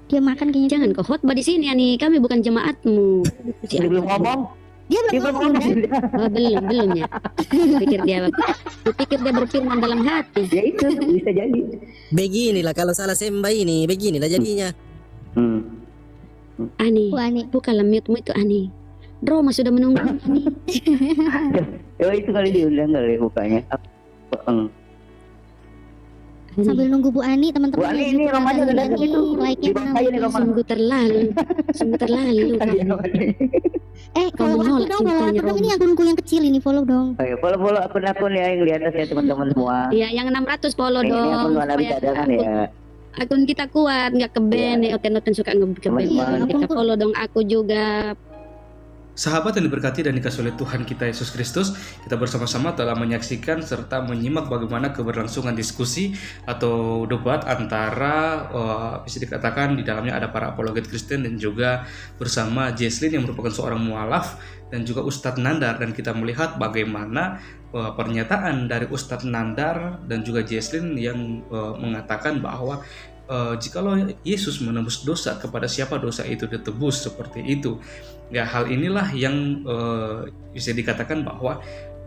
Dia makan kayaknya. jangan kau khotbah di sini Ani. Kami bukan jemaatmu. Si Ani. Belum ngomong. Dia belum ngomong. Oh, belum ya. Pikir dia berfirman dalam hati. Ya itu bisa jadi. Beginilah kalau salah sembah ini, beginilah jadinya. Ani, Bu Ani. bukalah mute-mu itu Ani. Roma sudah menunggu Ani. Oh itu kali diundang kali bukanya. Sambil nunggu Bu Ani, teman-teman. Bu Ani, ini Romanya udah datang itu. Like-nya Dimaksain mana? ini Roma. Sungguh terlalu Kalau Kamu aku nolak dong, follow cintanya aku dong. Roma. Ini akunku yang kecil ini, follow dong. Ayo follow akun-akun ya yang di atas ya teman-teman semua. Ya, yang 600 follow Ini dong. akun mana supaya bisa ada kan ya. akun kita kuat, nggak ke ban. Iya. Oten suka nge ke ban. Teman-teman. Kita follow dong aku juga. Sahabat yang diberkati dan dikasihi oleh Tuhan kita Yesus Kristus, kita bersama-sama telah menyaksikan serta menyimak bagaimana keberlangsungan diskusi atau debat antara bisa dikatakan di dalamnya ada para apologet Kristen dan juga bersama Jaslin yang merupakan seorang mualaf dan juga Ustadz Nandar, dan kita melihat bagaimana pernyataan dari Ustadz Nandar dan juga Jaslin yang mengatakan bahwa jikalau Yesus menebus dosa, kepada siapa dosa itu ditebus, seperti itu. Ya, hal inilah yang bisa dikatakan bahwa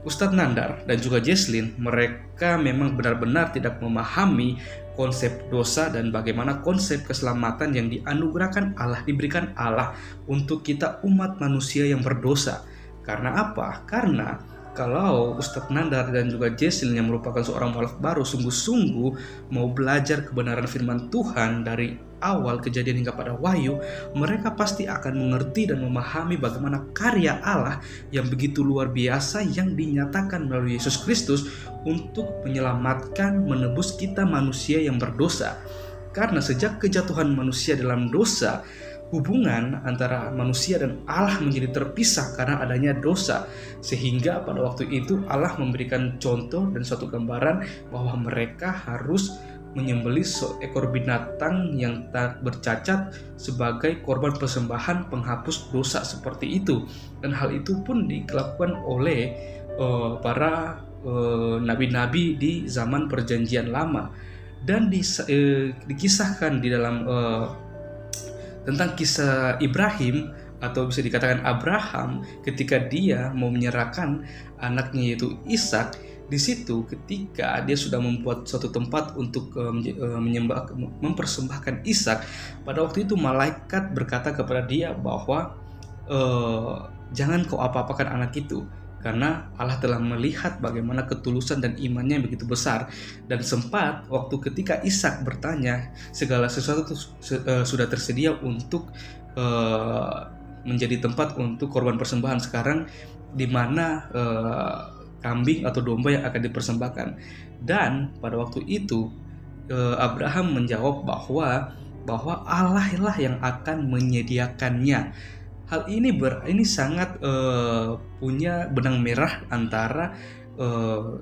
Ustadz Nandar dan juga Jaslin, mereka memang benar-benar tidak memahami konsep dosa dan bagaimana konsep keselamatan yang dianugerahkan Allah, diberikan Allah untuk kita umat manusia yang berdosa. Karena apa? Karena kalau Ustadz Nandar dan juga Jaslin yang merupakan seorang mualaf baru sungguh-sungguh mau belajar kebenaran firman Tuhan dari awal kejadian hingga pada wahyu, mereka pasti akan mengerti dan memahami bagaimana karya Allah yang begitu luar biasa yang dinyatakan melalui Yesus Kristus untuk menyelamatkan, menebus kita manusia yang berdosa. Karena sejak kejatuhan manusia dalam dosa, hubungan antara manusia dan Allah menjadi terpisah karena adanya dosa, sehingga pada waktu itu Allah memberikan contoh dan suatu gambaran bahwa mereka harus menyembelih seekor binatang yang tak bercacat sebagai korban persembahan penghapus dosa seperti itu. Dan hal itu pun dilakukan oleh para nabi-nabi di zaman Perjanjian Lama, dan dikisahkan di dalam tentang kisah Ibrahim atau bisa dikatakan Abraham ketika dia mau menyerahkan anaknya yaitu Ishak. Di situ ketika dia sudah membuat suatu tempat untuk mempersembahkan Ishak, pada waktu itu malaikat berkata kepada dia bahwa jangan kau apa-apakan anak itu, karena Allah telah melihat bagaimana ketulusan dan imannya yang begitu besar. Dan sempat waktu ketika Ishak bertanya, segala sesuatu sudah tersedia untuk menjadi tempat untuk korban persembahan, sekarang di mana kambing atau domba yang akan dipersembahkan. Dan pada waktu itu Abraham menjawab bahwa Allah lah yang akan menyediakannya. Hal ini sangat punya benang merah antara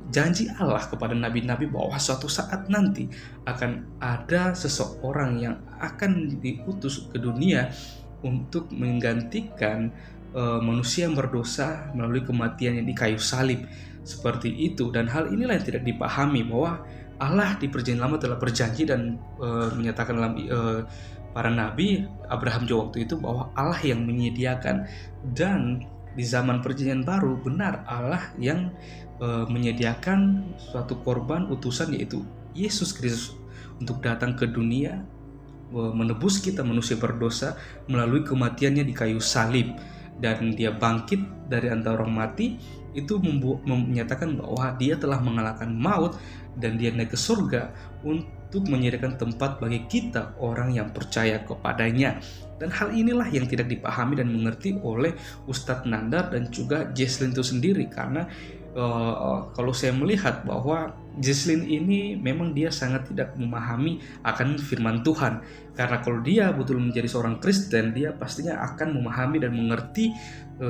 janji Allah kepada nabi-nabi bahwa suatu saat nanti akan ada seseorang yang akan diutus ke dunia untuk menggantikan manusia yang berdosa melalui kematian yang di kayu salib. Seperti itu, dan hal inilah yang tidak dipahami, bahwa Allah di Perjanjian Lama telah berjanji dan menyatakan dalam para nabi Abraham juga waktu itu bahwa Allah yang menyediakan. Dan di zaman Perjanjian Baru benar Allah yang menyediakan suatu korban utusan, yaitu Yesus Kristus, untuk datang ke dunia menebus kita manusia berdosa melalui kematiannya di kayu salib. Dan dia bangkit dari antara orang mati, itu menyatakan bahwa dia telah mengalahkan maut, dan dia naik ke surga untuk menyediakan tempat bagi kita orang yang percaya kepadanya. Dan hal inilah yang tidak dipahami dan mengerti oleh Ustadz Nandar dan juga Jesslyn itu sendiri, karena kalau saya melihat bahwa Jesslyn ini memang dia sangat tidak memahami akan firman Tuhan. Karena kalau dia betul menjadi seorang Kristen, dia pastinya akan memahami dan mengerti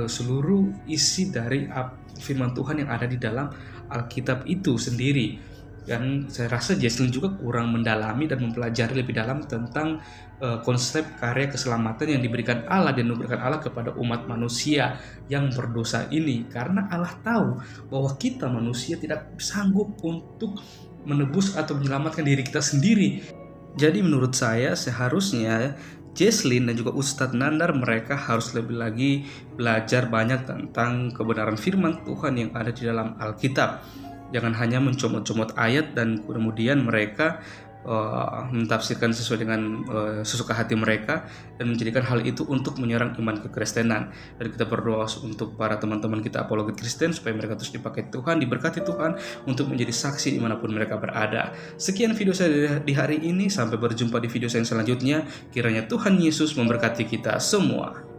seluruh isi dari firman Tuhan yang ada di dalam Alkitab itu sendiri. Dan saya rasa Jesslyn juga kurang mendalami dan mempelajari lebih dalam tentang konsep karya keselamatan yang diberikan Allah dan diberikan Allah kepada umat manusia yang berdosa ini. Karena Allah tahu bahwa kita manusia tidak sanggup untuk menebus atau menyelamatkan diri kita sendiri. Jadi menurut saya seharusnya Jesslyn dan juga Ustadz Nandar mereka harus lebih lagi belajar banyak tentang kebenaran firman Tuhan yang ada di dalam Alkitab. Jangan hanya mencomot-comot ayat dan kemudian mereka mentafsirkan sesuai dengan sesuka hati mereka dan menjadikan hal itu untuk menyerang iman kekristenan. Dan kita berdoa untuk para teman-teman kita apologet Kristen supaya mereka terus dipakai Tuhan, diberkati Tuhan untuk menjadi saksi dimanapun mereka berada. Sekian video saya di hari ini, sampai berjumpa di video saya yang selanjutnya. Kiranya Tuhan Yesus memberkati kita semua.